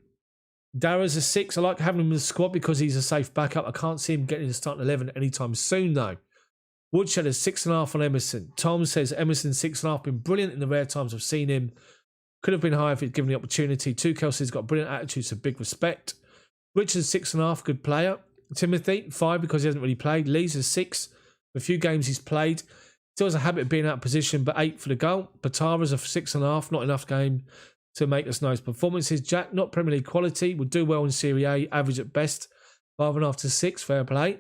Dara's a 6. I like having him in the squad because he's a safe backup. I can't see him getting in the starting 11 anytime soon, though. Woodshed is 6.5 on Emerson. Tom says Emerson 6.5. Been brilliant in the rare times I've seen him. Could have been higher if he'd given the opportunity. Tuchel says he's got brilliant attitude, so big respect. Richard's 6.5, good player. Timothy, 5 because he hasn't really played. Lee's a 6. A few games he's played. Still has a habit of being out of position, but 8 for the goal. Batara's a 6.5, not enough game to make us know his performances. Jack, not Premier League quality, would do well in Serie A, average at best. 5.5 to 6, fair play.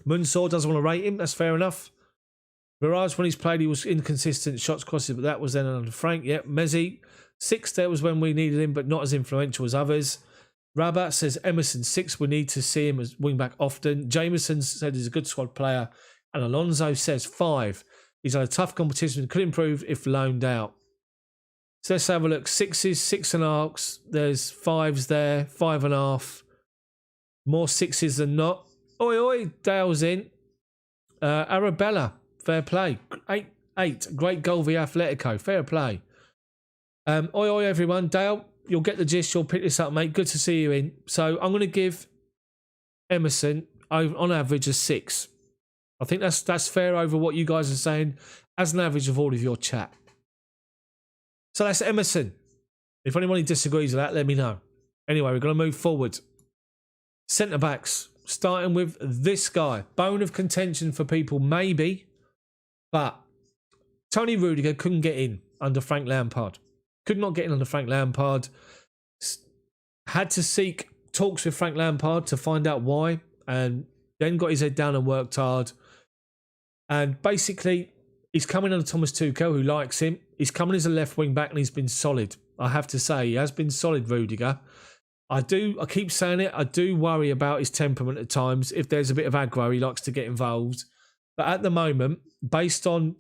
Munsoor doesn't want to rate him, that's fair enough. Mirage, when he's played, he was inconsistent, shots crosses, but that was then under Frank. Yep, Messi, 6 there was when we needed him, but not as influential as others. Rabat says Emerson, 6, we need to see him as wing back often. Jameson said he's a good squad player. And Alonso says 5. He's had a tough competition, could improve if loaned out. So let's have a look. 6s, 6.5. There's 5s there, 5.5. More 6s than not. Oi, Dale's in. Arabella, fair play. 8. Great goal via Atletico, fair play. Oi, everyone. Dale, you'll get the gist. You'll pick this up, mate. Good to see you in. So I'm going to give Emerson, on average, a 6. I think that's fair over what you guys are saying as an average of all of your chat. So that's Emerson. If anybody disagrees with that, let me know. Anyway, we're going to move forward. Centre backs, starting with this guy. Bone of contention for people, maybe. But Toni Rudiger couldn't get in under Frank Lampard. Could not get in under Frank Lampard. Had to seek talks with Frank Lampard to find out why, and then got his head down and worked hard. And basically, he's coming under Thomas Tuchel, who likes him. He's coming as a left wing back, and he's been solid. I have to say, he has been solid, Rudiger. I keep saying it, I do worry about his temperament at times. If there's a bit of aggro, he likes to get involved. But at the moment, based on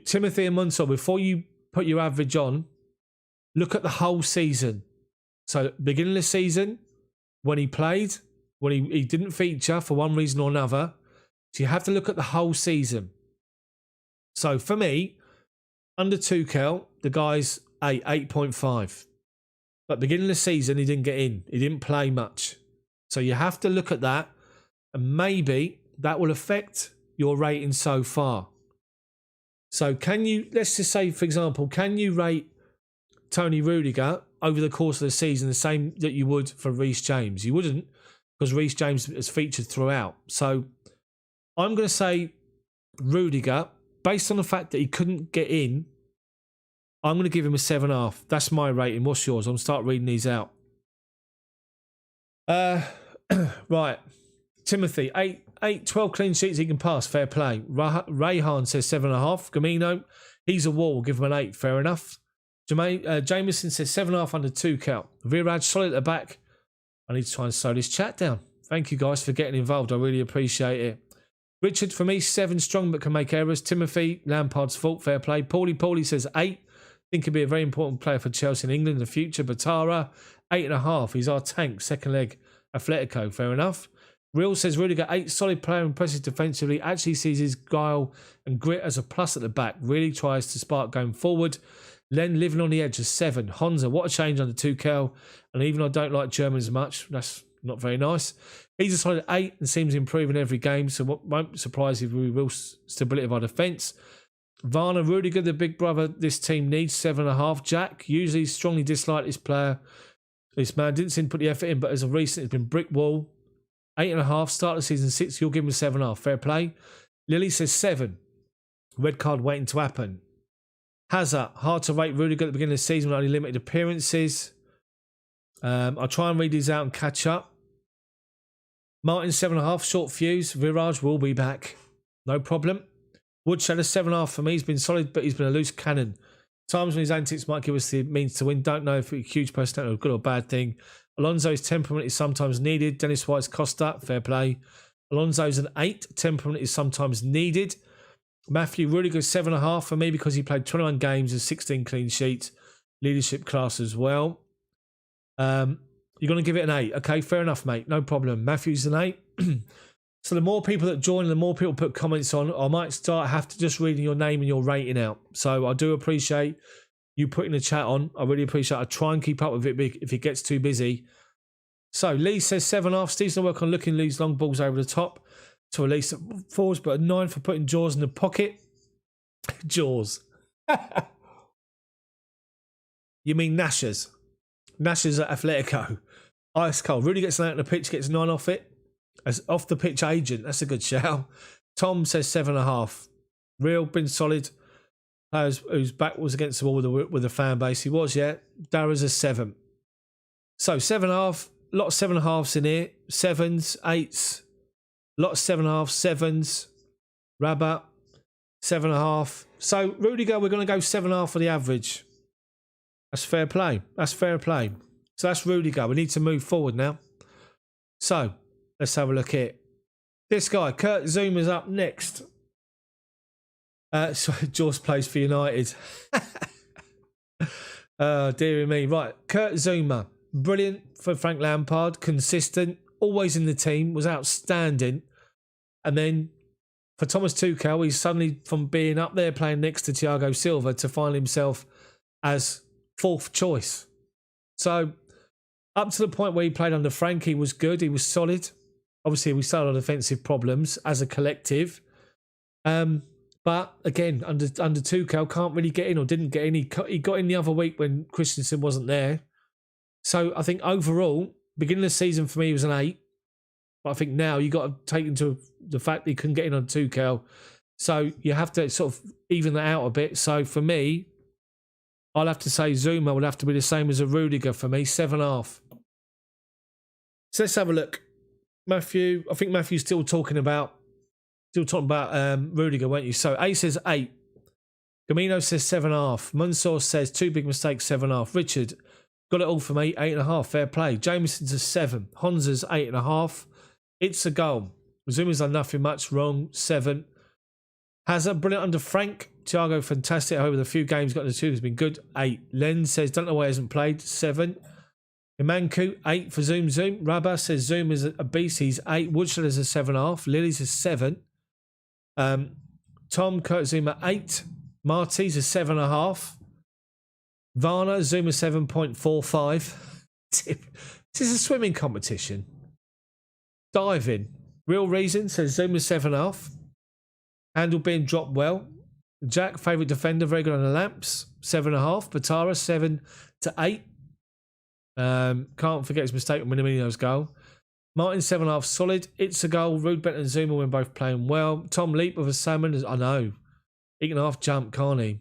Timothy and Monson, before you put your average on, look at the whole season. So, beginning of the season, when he played, when he didn't feature for one reason or another. So you have to look at the whole season. So for me, under Tuchel, the guy's 8.5. But beginning of the season, he didn't get in. He didn't play much. So you have to look at that. And maybe that will affect your rating so far. So can you, let's just say, for example, can you rate Toni Rudiger over the course of the season the same that you would for Reece James? You wouldn't, because Reece James has featured throughout. So I'm going to say Rudiger, based on the fact that he couldn't get in, I'm going to give him a 7.5. That's my rating. What's yours? I'm going to start reading these out. Right. Timothy, 12 clean sheets he can pass. Fair play. Rayhan says 7.5. Gamino, he's a wall. Give him an 8. Fair enough. Jameson says 7.5 under Tuchel. Viraj, solid at the back. I need to try and slow this chat down. Thank you guys for getting involved. I really appreciate it. Richard, for me, 7 strong but can make errors. Timothy, Lampard's fault. Fair play. Paulie says 8. Think he'll be a very important player for Chelsea and England in the future. Batara, 8.5. He's our tank. Second leg, Atletico. Fair enough. Real says Rudiger, 8. Solid player, impressive defensively. Actually sees his guile and grit as a plus at the back. Really tries to spark going forward. Len living on the edge is 7. Honza, what a change under Tuchel. And even though I don't like Germans much, that's not very nice. He's a solid 8 and seems improving every game, so won't surprise if we will stability of our defence. Varner, Rudiger, the big brother this team needs, 7.5. Jack, usually strongly disliked this player. This man didn't seem to put the effort in, but as of recent, it's been brick wall. 8.5. Start of season 6, you'll give him a 7.5. Fair play. Lily says 7. Red card waiting to happen. Hazard, hard to rate Rudiger at the beginning of the season with only limited appearances. I'll try and read these out and catch up. Martin, 7.5. Short fuse. Viraj will be back. No problem. Woodshed, 7.5 for me. He's been solid, but he's been a loose cannon. Times when his antics might give us the means to win. Don't know if it's a huge personality or a good or bad thing. Alonso's temperament is sometimes needed. Dennis White's Costa, fair play. Alonso's an 8. Temperament is sometimes needed. Matthew, Rudiger, 7.5 for me because he played 21 games and 16 clean sheets. Leadership class as well. You're going to give it an 8. Okay, fair enough, mate. No problem. Matthew's an 8. So the more people that join, the more people put comments on, I might have to just reading your name and your rating out. So I do appreciate you putting the chat on. I really appreciate it. I try and keep up with it if it gets too busy. So Lee says 7.5. Steve's going to work on looking Lee's long balls over the top to release forwards, but a 9 for putting Jaws in the pocket. Jaws. You mean Nashers? Nashers at Atletico. Ice cold. Rudy gets an 8 on the pitch, gets 9 off it. As off the pitch agent. That's a good shout. Tom says 7.5. Real, been solid. Whose back was against the wall with the fan base. He was, yeah. Dara's a 7. So 7.5. A lot of 7.5s in here. 7s, 8s. A lot of 7.5, 7s. Rabat, 7.5. So Rudiger, we're going to go 7.5 for the average. That's fair play. That's fair play. So that's Rudiger. We need to move forward now. So let's have a look here. This guy, Kurt Zouma's up next. So Jaws plays for United. Dear me. Right, Kurt Zouma. Brilliant for Frank Lampard. Consistent. Always in the team. Was outstanding. And then for Thomas Tuchel, he's suddenly from being up there playing next to Thiago Silva to find himself as 4th choice. So up to the point where he played under Frank, he was good. He was solid. Obviously, we still had defensive problems as a collective. But again, under Tuchel, can't really get in or didn't get in. He got in the other week when Christensen wasn't there. So I think overall, beginning of the season for me was an 8. But I think now you got to take into the fact that he couldn't get in on Tuchel. So you have to sort of even that out a bit. So for me, I'll have to say Zouma would have to be the same as a Rudiger for me, 7.5. So let's have a look. Matthew, I think Matthew's still talking about Rudiger, weren't you? So A says 8. Gamino says 7.5. Mansour says 2 big mistakes, 7.5. Richard, got it all for me, 8.5. Fair play. Jameson's a 7. Honza's 8.5. It's a goal. Zouma's done nothing much wrong, 7. Hazard, brilliant under Frank. Thiago, fantastic. However, the few games got in the 2 has been good, 8. Len says, don't know why he hasn't played, 7. Imanku, 8 for Zoom. Rabba says Zoom is a beast, he's 8. Woodshed is a 7.5. Lily's a 7. Tom, Kurt Zuma, 8. Marty's a 7.5. Varna, Zuma 7.45. This is a swimming competition. Diving. Real reason says Zuma 7.5. Handle being dropped well. Jack, favourite defender, very good on the lamps, 7.5. Batara, 7 to 8. Can't forget his mistake on Minamino's goal. Martin, 7.5, solid. It's a goal. Rudbent and Zuma when both playing well. Tom Leap with a salmon. I know. He can half jump, can't he?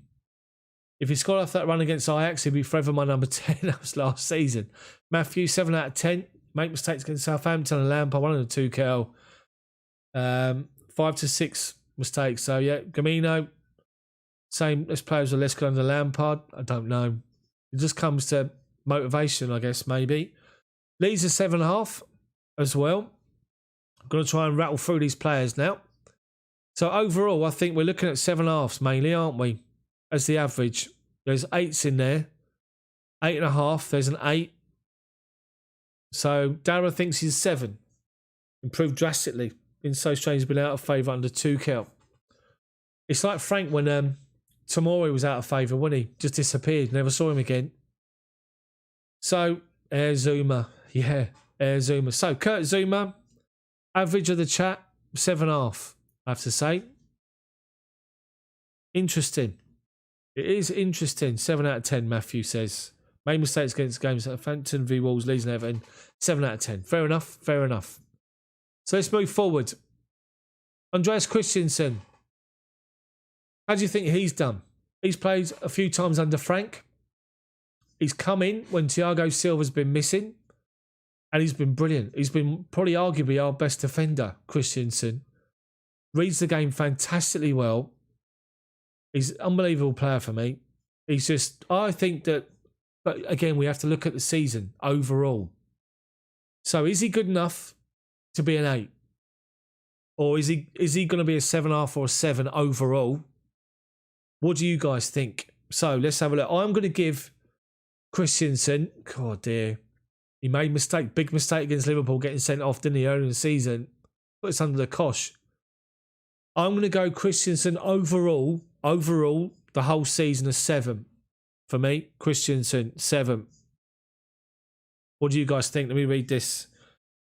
If he scored off that run against Ajax, he'd be forever my number 10. That was last season. Matthew, 7 out of 10. Make mistakes against Southampton and Lampard, 1 of the 2 Kel. 5 to 6 mistakes. So, yeah, Gamino, same. Let's play as a less good under Lampard. I don't know. It just comes to motivation, I guess, maybe. Lee's a 7.5 as well. I'm going to try and rattle through these players now. So overall, I think we're looking at 7.5s mainly, aren't we? As the average. There's 8s in there. 8.5. There's an 8. So Dara thinks he's 7. Improved drastically. Been so strange, he's been out of favour under 2 Kel. It's like Frank when Tamori was out of favour, wasn't he? Just disappeared. Never saw him again. So, Air Zuma. Yeah, Air Zuma. So, Kurt Zuma, average of the chat, 7.5, I have to say. Interesting. It is interesting. 7 out of 10, Matthew says. Made mistakes against games at Southampton v Wolves, Leeds and Everton. 7 out of 10. Fair enough. Fair enough. So, let's move forward. Andreas Christensen. How do you think he's done? He's played a few times under Frank. He's come in when Thiago Silva's been missing. And he's been brilliant. He's been probably arguably our best defender, Christensen. Reads the game fantastically well. He's an unbelievable player for me. He's just, I think that, but again, we have to look at the season overall. So is he good enough to be an 8? Or is he going to be a 7.5 or a 7 overall? What do you guys think? So let's have a look. I'm going to give Christensen, God dear, he made big mistake against Liverpool, getting sent off, didn't he, early in the season? Put us under the cosh. I'm going to go Christensen overall, the whole season, a 7. For me, Christensen, 7. What do you guys think? Let me read this.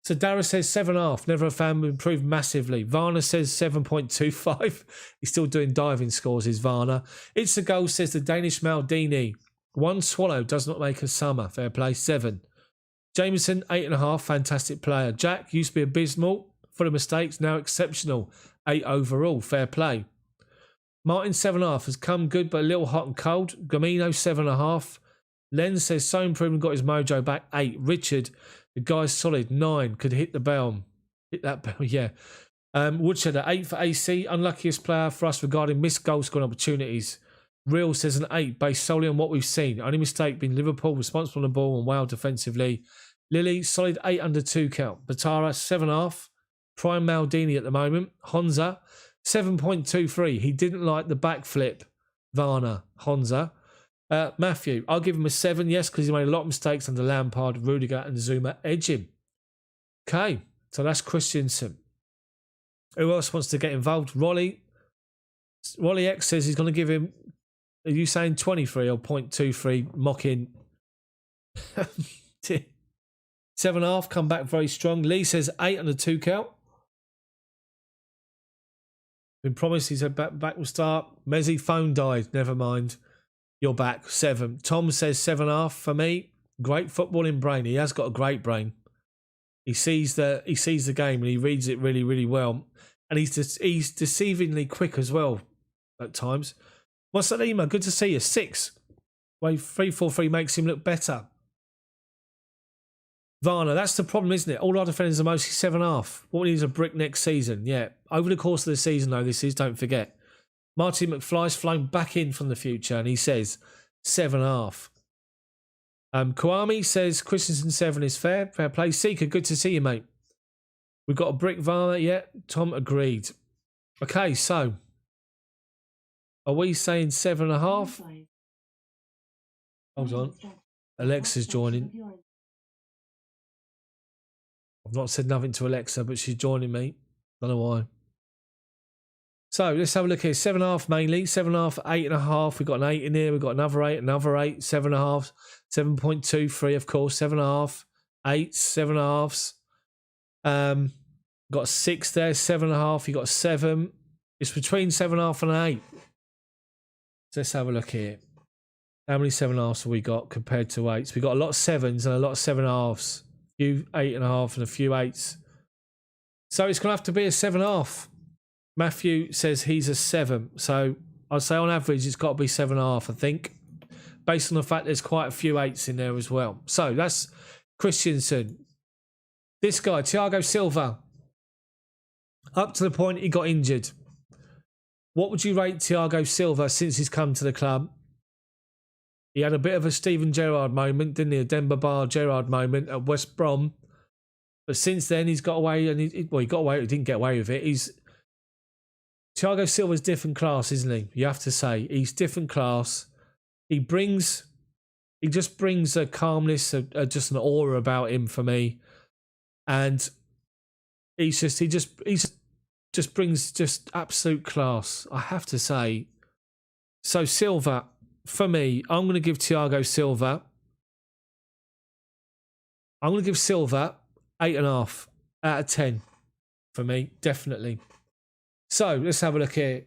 So Dara says 7.5. Never a fan, improved massively. Varna says 7.25. He's still doing diving scores, is Varna. It's a goal, says the Danish Maldini. 1 swallow does not make a summer. Fair play, 7. Jameson, 8.5. Fantastic player. Jack used to be abysmal, full of mistakes, now exceptional. 8 overall. Fair play. Martin, 7.5. Has come good, but a little hot and cold. Gamino, 7.5. Len says so improved and got his mojo back. 8. Richard, the guy's solid. 9. Could hit the bell. Hit that bell, yeah. Woodshed, 8 for AC. Unluckiest player for us regarding missed goal scoring opportunities. Real says an 8 based solely on what we've seen. Only mistake being Liverpool, responsible on the ball and well defensively. Lily, solid 8 under 2 count. Batara, 7.5. Prime Maldini at the moment. Honza, 7.23. He didn't like the backflip. Varna, Honza. Matthew, I'll give him a 7, yes, because he made a lot of mistakes under Lampard, Rudiger and Zouma edge him. Okay, so that's Christensen. Who else wants to get involved? Rolly X says he's going to give him, are you saying 23 or 0.23, mocking? 7.5, come back very strong. Lee says 8 on the 2 count. Been promised he's back will start. Messi, phone died, never mind. You're back, 7. Tom says 7.5 for me. Great footballing brain. He has got a great brain. He sees the game and he reads it really, really well. And he's deceivingly quick as well at times. What's that email? Good to see you. 6. Way 3-4-3 makes him look better. Werner, that's the problem, isn't it? All our defenders are mostly 7.5. What we need is a brick next season. Yeah, over the course of the season, though, this is, don't forget. Martin McFly's flown back in from the future, and he says 7.5. Kwame says Christensen 7 is fair. Fair play. Seeker, good to see you, mate. We've got a brick Werner yet. Tom agreed. Okay, so are we saying 7.5? Hold on. Alexa's joining. I've not said nothing to Alexa, but she's joining me. Don't know why. So let's have a look here. 7.5 mainly. 7.5, 8.5. We've got an 8 in here. We've got another 8, 7.5, 7.23, of course. 7.5, 8, 7.5s. Got 6 there. 7.5. You got 7. It's between 7.5 and 8. So let's have a look here. How many 7.5s have we got compared to 8s? We've got a lot of 7s and a lot of 7.5s. A few 8.5 and a few 8s. So it's going to have to be a 7.5. Matthew says he's a 7. So I'd say on average it's got to be 7.5, I think. Based on the fact there's quite a few 8s in there as well. So that's Christensen. This guy, Thiago Silva. Up to the point he got injured. What would you rate Thiago Silva since he's come to the club? He had a bit of a Steven Gerrard moment, didn't he? A Demba Ba Gerrard moment at West Brom. But since then, he's got away, and he got away. He didn't get away with it. Thiago Silva's different class, isn't he? You have to say he's different class. He just brings a calmness, just an aura about him for me, and he just brings just absolute class. I have to say. So Silva. For me, I'm going to give Thiago Silva. I'm going to give Silva 8.5 out of 10. For me, definitely. So let's have a look here.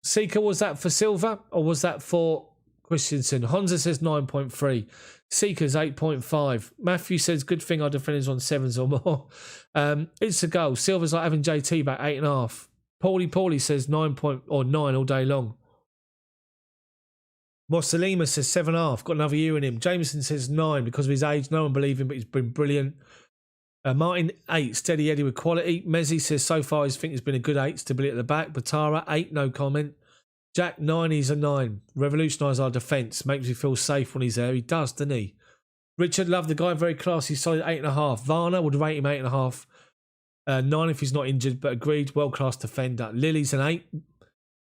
Seeker, was that for Silva or was that for Christensen? Honza says 9.3. Seeker's 8.5. Matthew says good thing our defenders on 7s or more. It's a goal. Silva's like having JT back 8.5. Paulie says 9 all day long. Mosalima says 7.5. Got another year in him. Jameson says 9 because of his age. No one believes him, but he's been brilliant. Martin 8. Steady Eddie with quality. Mezzi says so far he's think he's been a good 8. Stability at the back. Batara 8. No comment. Jack 9. He's a 9. Revolutionise our defence. Makes me feel safe when he's there. He does, doesn't he? Richard, love the guy. Very classy. Solid 8.5. Varner would rate him 8.5. 9 if he's not injured, but agreed. World class defender. Lily's an 8.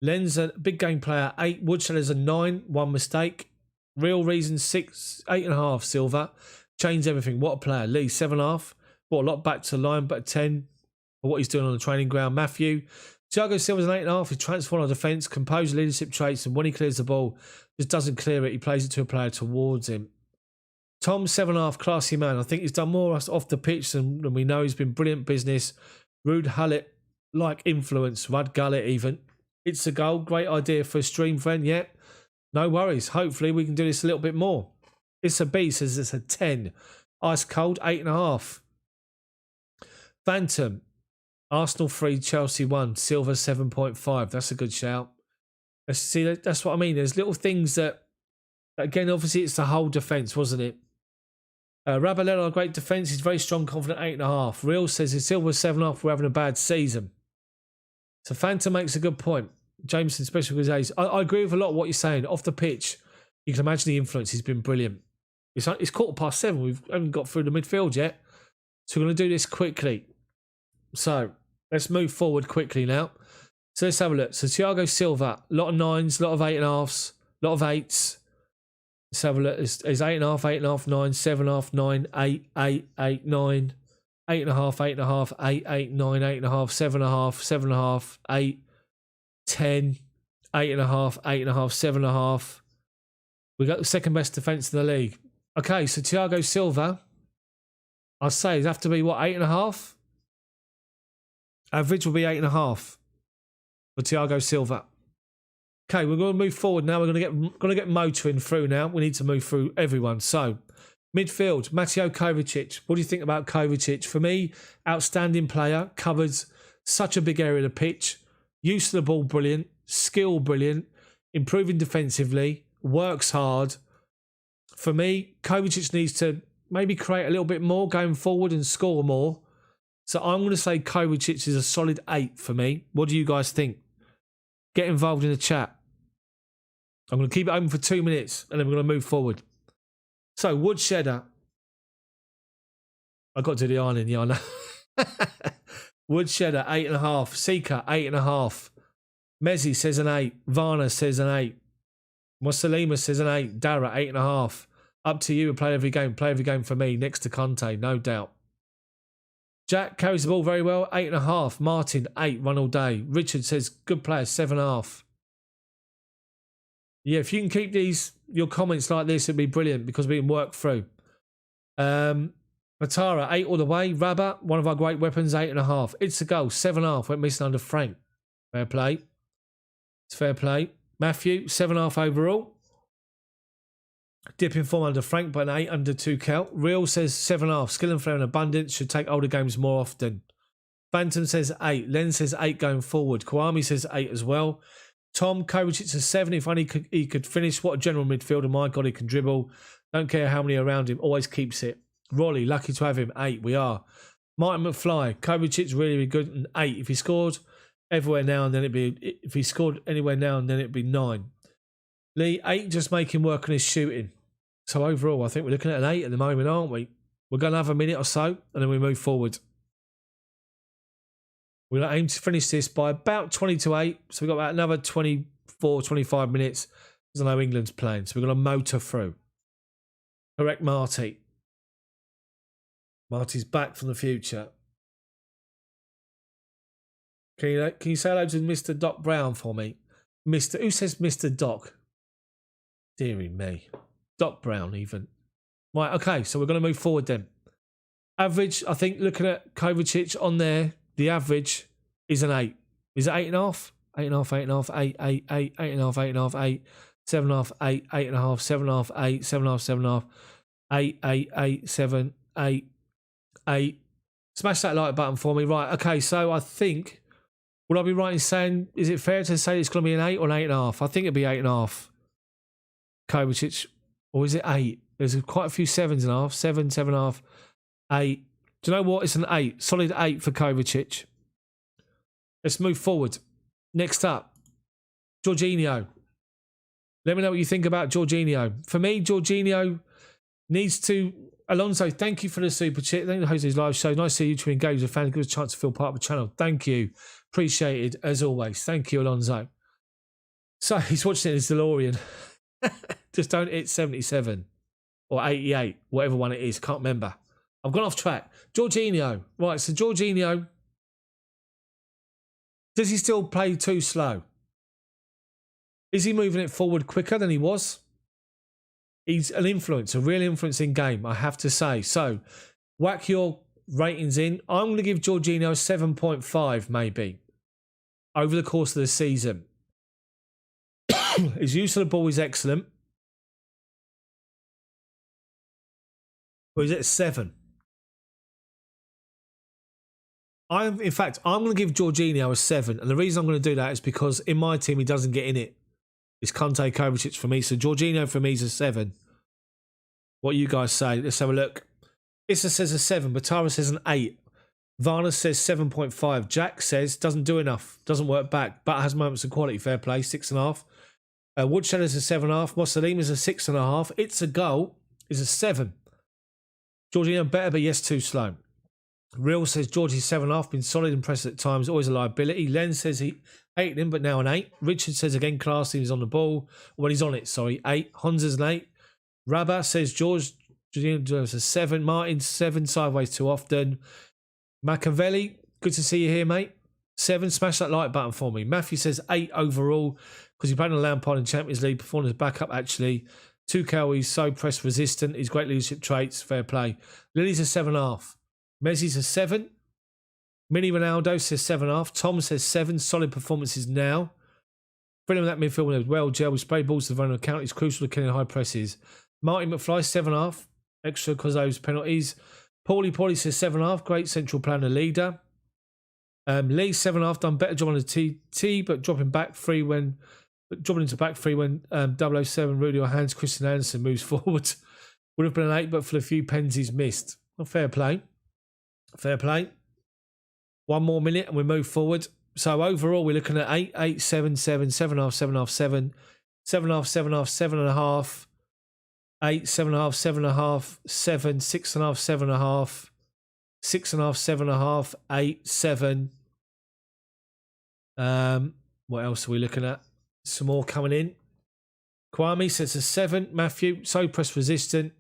Len's a big game player, 8. Woodshell's a 9, 1 mistake. Real reason, 6, 8.5. Silva. Changed everything. What a player. Lee, 7.5. Brought a lot back to the line, but 10 for what he's doing on the training ground. Matthew. Thiago Silva's an 8.5. He transformed our defence, composed leadership traits, and when he clears the ball, just doesn't clear it. He plays it to a player towards him. Tom, 7.5. Classy man. I think he's done more off the pitch than we know. He's been brilliant business. Rude Hullet-like influence. Rud Gullet even. It's a goal. Great idea for a stream friend. Yeah. No worries. Hopefully we can do this a little bit more. It's a B says it's a 10. Ice cold 8.5. Phantom. Arsenal 3, Chelsea 1. Silver 7.5. That's a good shout. Let's see, that's what I mean. There's little things that, again, obviously it's the whole defence, wasn't it? Rabalella, great defence. He's very strong, confident 8.5. Real says his Silver 7.5. We're having a bad season. So Fanta makes a good point. Jameson, especially with his age. I agree with a lot of what you're saying. Off the pitch, you can imagine the influence. He's been brilliant. It's 7:15. We haven't got through the midfield yet. So we're going to do this quickly. So let's move forward quickly now. So let's have a look. So Thiago Silva, a lot of 9s, a lot of 8.5s, a lot of 8s. Let's have a look. It's 8.5, 8.5, 9, 7.5, 9, 8, 8, 8, 9. 8.5, 8.5, 8, 8, 9, 8.5, 7.5, 7.5, 8, 10, 8.5, 8.5, 7.5. We got the second best defence in the league. Okay, so Thiago Silva, I'd say it'd have to be what, 8.5? Average will be 8.5 for Thiago Silva. Okay, we're going to move forward now. We're going to get motoring through now. We need to move through everyone. So midfield, Mateo Kovacic. What do you think about Kovacic? For me, outstanding player, covers such a big area of the pitch. Use of the ball, brilliant. Skill, brilliant. Improving defensively. works hard. For me, Kovacic needs to maybe create a little bit more going forward and score more. So I'm going to say Kovacic is a solid 8 for me. What do you guys think? Get involved in the chat. I'm going to keep it open for 2 minutes and then we're going to move forward. So, Woodshedder. I got to the ironing, yeah, I know. Woodshedder, 8.5. Seeker, 8.5. Messi says an 8. Varner says an 8. Mussolima says an 8. Dara, 8.5. Up to you. Play every game. Play every game for me. Next to Kante, no doubt. Jack carries the ball very well. 8.5. Martin, 8. Run all day. Richard says good player. 7.5. Yeah, if you can keep your comments like this, it'd be brilliant because we can work through. Matara, 8 all the way. Rabat, one of our great weapons, 8.5. It's a goal. 7.5. Went missing under Frank. Fair play. It's fair play. Matthew, 7.5 overall. Dipping form under Frank, but an 8 under 2 Real says 7.5. Skill and flair in abundance. Should take older games more often. Phantom says 8. Len says 8 going forward. Kwame says 8 as well. Tom, Kovacic says 7. If only he could finish. What a general midfielder. My God, he can dribble. Don't care how many around him. Always keeps it. Rolly, lucky to have him. 8. We are. Martin McFly. Kovacic's really, really good. And 8. If he scored everywhere now and then, if he scored anywhere now and then, it'd be 9. Lee, 8, just make him work on his shooting. So overall, I think we're looking at an 8 at the moment, aren't we? We're going to have a minute or so, and then we move forward. We'll aim to finish this by about 20 to 8. So we've got about another 24, 25 minutes. Because I know England's playing. So we're going to motor through. Correct, Marty. Marty's back from the future. Can you say hello to Mr. Doc Brown for me? Who says Mr. Doc? Deary me. Doc Brown, even. Right, okay, so we're going to move forward then. Average, I think, looking at Kovacic on there, the average is an 8. Is it 8.5? 8.5, 8.5, 8, 8, 8, 8.5, 8.5, 8, 7.5, 8, 8.5, 7.5, 8, 7.5, 7.5, 8, 8, 8, 7, 8, 8. Smash that like button for me. Right, okay, so I think, would I be right in saying, is it fair to say it's going to be an 8 or an 8.5? I think it'd be 8.5. Kovacic, or is it 8? There's quite a few 7.5, 7, 7.5, 8. Do you know what? It's an 8. Solid 8 for Kovacic. Let's move forward. Next up, Jorginho. Let me know what you think about Jorginho. For me, Jorginho needs to... Alonso, thank you for the super chat. Thank you for Jose's live show. Nice to see you to engage with fans. Give us a chance to feel part of the channel. Thank you. Appreciated, as always. Thank you, Alonso. So, he's watching it in his DeLorean. Just don't hit 77 or 88, whatever one it is. Can't remember. I've gone off track. Jorginho. Right, so Jorginho, does he still play too slow? Is he moving it forward quicker than he was? He's an influence, a real influence in game, I have to say. So, whack your ratings in. I'm going to give Jorginho 7.5 maybe over the course of the season. His use of the ball is excellent. Or is it 7? In fact, I'm going to give Jorginho a 7. And the reason I'm going to do that is because in my team, he doesn't get in it. It's Kante, Kovacic for me. So Jorginho for me is a 7. What you guys say? Let's have a look. Issa says a 7. Batara says an 8. Varner says 7.5. Jack says doesn't do enough. Doesn't work back. But has moments of quality. Fair play. 6.5. Woodshedder's a 7.5. Mossalima's a 6.5. It's a goal. Is a 7. Jorginho better, but yes, too slow. Real says Georgie's 7.5. Been solid, impressive at times. Always a liability. Len says he 8 him, but now an 8. Richard says again, classy. He's on the ball. When he's on it, sorry. 8. Honza's an 8. Rabat says Jorginho deserves a 7. Martin 7. Sideways too often. Machiavelli, good to see you here, mate. 7. Smash that like button for me. Matthew says 8 overall because he played on Lampard in Champions League. Performed as backup actually. 2K, he's so press resistant. He's great leadership traits. Fair play. Lily's a 7.5. Messi's a 7. Mini Ronaldo says 7.5. Tom says 7. Solid performances now. Brilliant that midfield with well gel. We spray balls to the vulnerable account. It's crucial to killing high presses. Martin McFly 7.5. Extra because those penalties. Paulie says 7.5. Great central planner leader. Lee 7.5. Done better job on the TT, but dropping back 3 when dropping into back three when 007 Rudiger hands Christian Andersen moves forward. Would have been an 8, but for the few pens he's missed. Well, fair play. Fair play. 1 more minute and we move forward. So overall, we're looking at 8, 8, 7, 7, 7.5, 7.5, 7, 7.5, 7.5, 7.5, 8, 7.5, 7.5, 7, 6.5, 7.5, 6.5, 7.5, 8, 7. What else are we looking at? Some more coming in. Kwame says a 7. Matthew, so press resistant.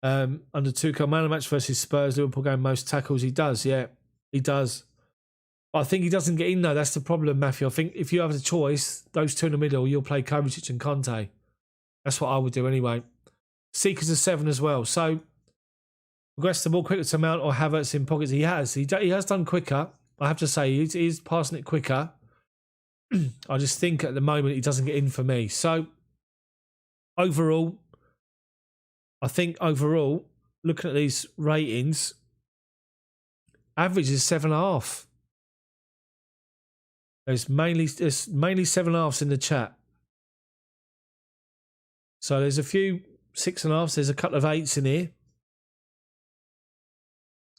Under Tuchel, man of the match versus Spurs, Liverpool game most tackles. He does, yeah, he does. I think he doesn't get in though. That's the problem, Matthew. I think if you have the choice, those two in the middle, you'll play Kovacic and Kante. That's what I would do anyway. Seeker's a 7 as well. So progress the ball quicker to Mount or Havertz in pockets. He has. He has done quicker. I have to say, he's passing it quicker. I just think at the moment he doesn't get in for me. So overall, I think overall, looking at these ratings, average is 7.5. There's mainly 7.5s in the chat. So there's a few 6.5s. There's a couple of 8s in here.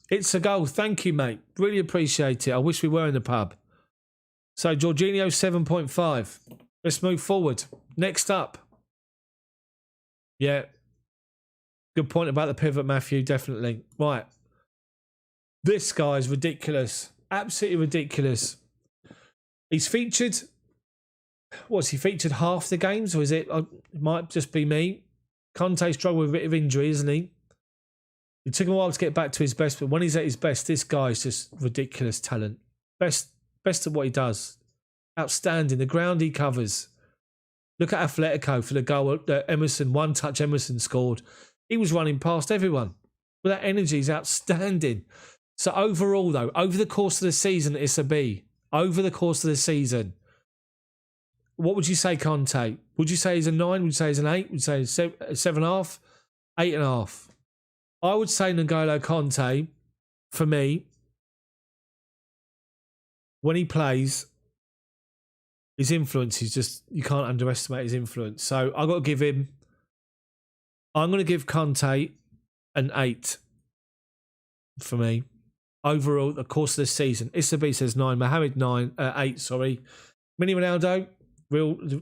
It's a goal. Thank you, mate. Really appreciate it. I wish we were in the pub. So Jorginho 7.5. Let's move forward. Next up. Yeah. Good point about the pivot, Matthew. Definitely. Right. This guy is ridiculous. Absolutely ridiculous. He's featured. What's he featured half the games? Or is it? It might just be me. Kante struggled with a bit of injury, isn't he? It took him a while to get back to his best, but when he's at his best, this guy is just ridiculous talent. Best at what he does. Outstanding. The ground he covers. Look at Atletico for the goal that Emerson, one touch Emerson scored. He was running past everyone. But that energy is outstanding. So overall, though, over the course of the season, it's a B. Over the course of the season, what would you say, Kante? Would you say he's a 9? Would you say he's an 8? Would you say he's 7.5? 8.5? I would say N'Golo Kante, for me, when he plays, his influence is just, you can't underestimate his influence. So I'm going to give Kante an 8 for me. Overall, the course of the season. Issa B says 9. Mohamed 8, sorry. Mini Ronaldo,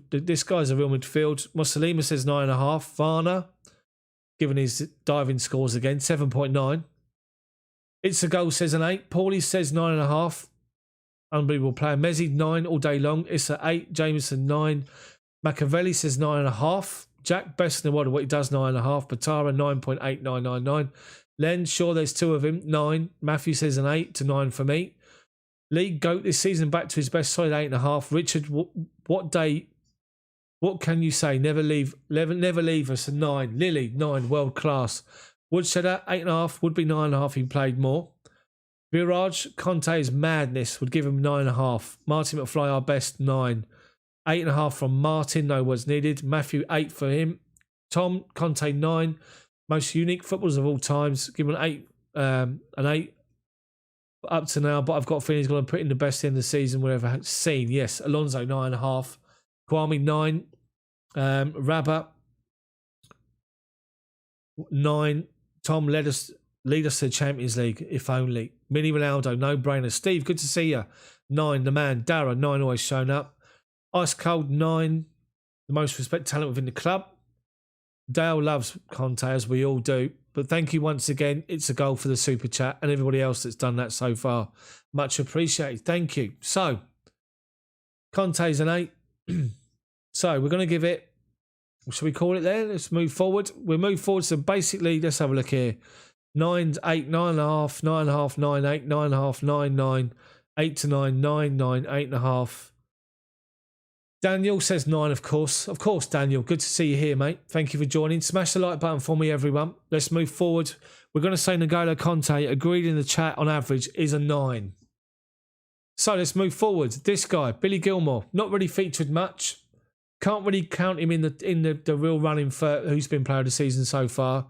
this guy's a real midfield. Mussolima says 9.5. Varna, given his diving scores again, 7.9. It's a goal says an 8. Paulie says 9.5. Unbelievable player. Messi 9 all day long. It's a 8. Jameson 9. Machiavelli says 9.5. Jack best in the world at what he does 9.5. Patara 9.8999. Len, sure there's 2 of him 9. Matthew says an 8 to 9 for me. League GOAT this season back to his best, solid 8.5. Richard, what can you say? Never leave us a 9. Lily 9, world class. Woodsheader 8.5, would be 9.5 he played more. Viraj, Conte's madness would give him 9.5. Martin McFly, our best 9. 8.5 from Martin, no words needed. Matthew 8 for him. Tom, Conte 9. Most unique footballers of all times. Give him an 8 up to now, but I've got a feeling he's going to put in the best end of the season we've ever seen. Yes, Alonso 9.5. Kwame 9. Rabba 9. Tom, lead us to the Champions League, if only. Mini Ronaldo, no brainer. Steve, good to see you. 9, the man. Dara 9, always shown up. Ice Cold 9, the most respect talent within the club. Dale loves Conte, as we all do. But thank you once again. It's a goal for the super chat and everybody else that's done that so far. Much appreciated. Thank you. So, Conte's an 8. So, we're going to give it, shall we call it there? Let's move forward. We'll move forward. So, basically, let's have a look here. 9, 8, 9.5, 9.5, 9, 8, 9.5, 9, 9, 8 to 9, 9, 9, 8.5. Daniel says 9, of course. Of course, Daniel. Good to see you here, mate. Thank you for joining. Smash the like button for me, everyone. Let's move forward. We're going to say N'Golo Kante, agreed in the chat on average, is a 9. So let's move forward. This guy, Billy Gilmour, not really featured much. Can't really count him in the real running for who's been player of the season so far.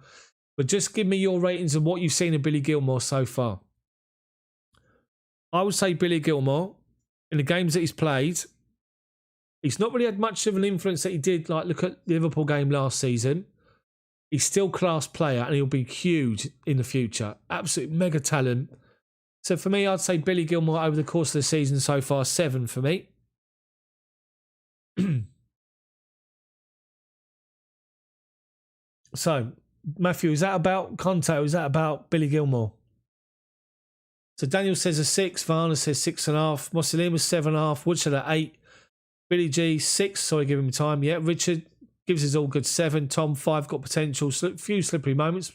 But just give me your ratings of what you've seen of Billy Gilmour so far. I would say Billy Gilmour, in the games that he's played, He's not really had much of an influence that he did. Like, look at the Liverpool game last season. He's still class player and he'll be huge in the future. Absolute mega talent. So for me, I'd say Billy Gilmour over the course of the season so far, 7 for me. So, Matthew, is that about Kante or is that about Billy Gilmour? So Daniel says a 6, Varner says 6.5, Mussolini was 7.5, Woodshire at 8, Billy G 6, sorry, give him time. Yeah, Richard gives his all good 7, Tom 5, got potential, few slippery moments,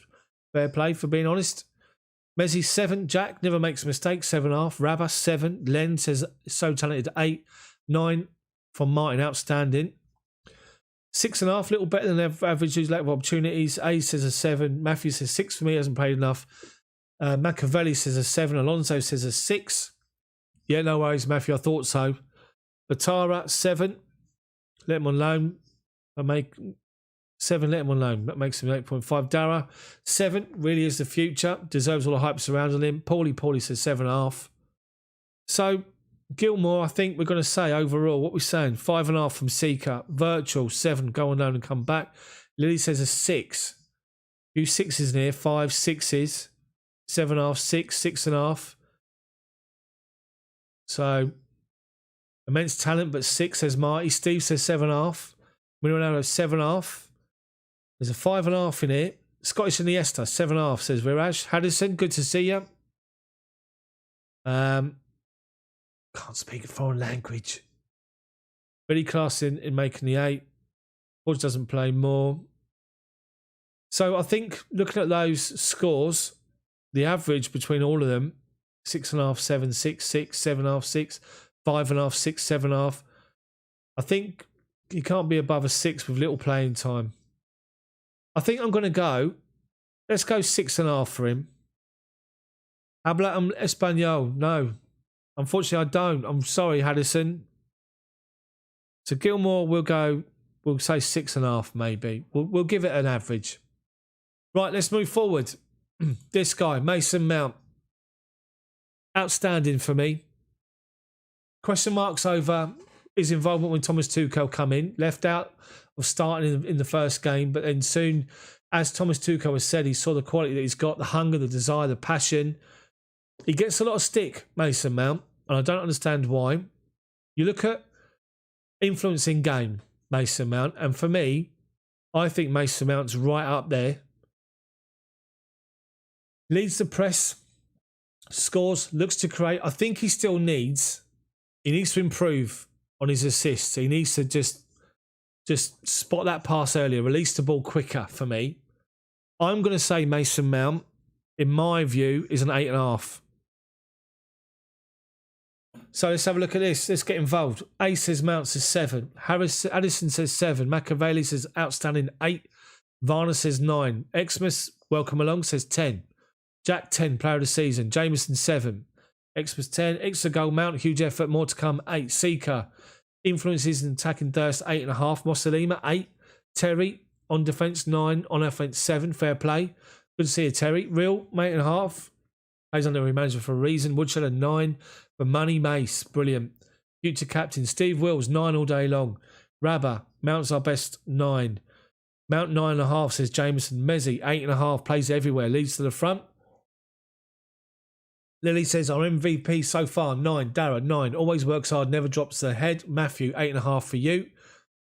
fair play for being honest. Messi 7, Jack never makes a mistake, 7.5, Rabba 7, Len says so talented 8, 9 from Martin, outstanding. 6.5, little better than average, lack of opportunities. A says a 7. Matthew says 6 for me, hasn't played enough. Machiavelli says a 7. Alonso says a 6. Yeah, no worries, Matthew, I thought so. Batara, 7. Let him on loan. I make 7, let him on loan. That makes him 8.5. Dara, 7. Really is the future. Deserves all the hype surrounding him. Paulie says 7.5. So, Gilmour, I think we're going to say overall, what we're saying, 5.5 from Seeker, Virtual, 7, go on loan and come back. Lily says a 6. Few 6s in here, 5, 6s, 7.5, 6, 6.5. So, immense talent, but 6, says Marty. Steve says 7.5. Ronaldo, 7.5. There's a 5.5 in here. Scottish Iniesta, 7.5, says Viraj. Haddison, good to see you. Can't speak a foreign language. Really class in making the 8. Hodge doesn't play more. So I think looking at those scores, the average between all of them, 6.5, 7, 6, 6, 7.5, 6, 5.5, 6, 7.5. I think you can't be above a 6 with little playing time. I think I'm going to go, let's go 6.5 for him. Habla Espanol, no. Unfortunately, I don't. I'm sorry, Haddison. So Gilmour, we'll say 6.5 maybe. We'll give it an average. Right, let's move forward. This guy, Mason Mount. Outstanding for me. Question marks over his involvement when Thomas Tuchel come in. Left out of starting in the first game, but then soon, as Thomas Tuchel has said, he saw the quality that he's got, the hunger, the desire, the passion. He gets a lot of stick, Mason Mount, and I don't understand why. You look at influencing game, Mason Mount, and for me, I think Mason Mount's right up there. Leads the press, scores, looks to create. I think he still needs to improve on his assists. He needs to just spot that pass earlier, release the ball quicker for me. I'm going to say Mason Mount, in my view, is an 8.5. So let's have a look at this. Let's get involved. A says Mount says 7. Addison says 7. Machiavelli says outstanding 8. Varner says 9. Xmas, welcome along, says 10. Jack 10, player of the season. Jameson 7. Xmas 10. Extra goal, Mount, huge effort, more to come. 8. Seeker, influences in attacking Durst, 8.5. Mossalima 8. Terry, on defence 9. On offence 7. Fair play. Good to see you, Terry. Real, 8.5. Plays under management for a reason. Woodshire 9. For money, Mace, brilliant. Future captain, Steve Wills, 9 all day long. Rabba, Mount's our best 9. Mount 9.5, says Jameson. Mezzi, 8.5, plays everywhere, leads to the front. Lily says, our MVP so far, 9. Dara, 9. Always works hard, never drops the head. Matthew, 8.5 for you.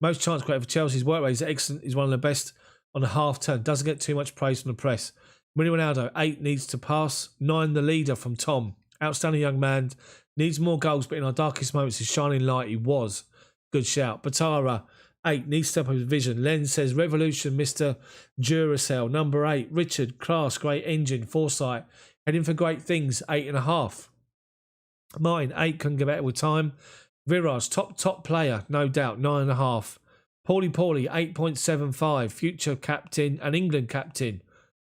Most chance creator for Chelsea's work rate is excellent. He's one of the best on the half turn. Doesn't get too much praise from the press. Winnie Ronaldo, 8, needs to pass. 9, the leader from Tom. Outstanding young man. Needs more goals, but in our darkest moments, his shining light, he was. Good shout. Batara, 8, needs to step up his vision. Len says, Revolution, Mr. Duracell. Number 8, Richard, class, great engine, foresight. Heading for great things, 8.5. Martin, 8, couldn't get better with time. Viraj, top player, no doubt, 9.5. Paulie, 8.75. Future captain and England captain.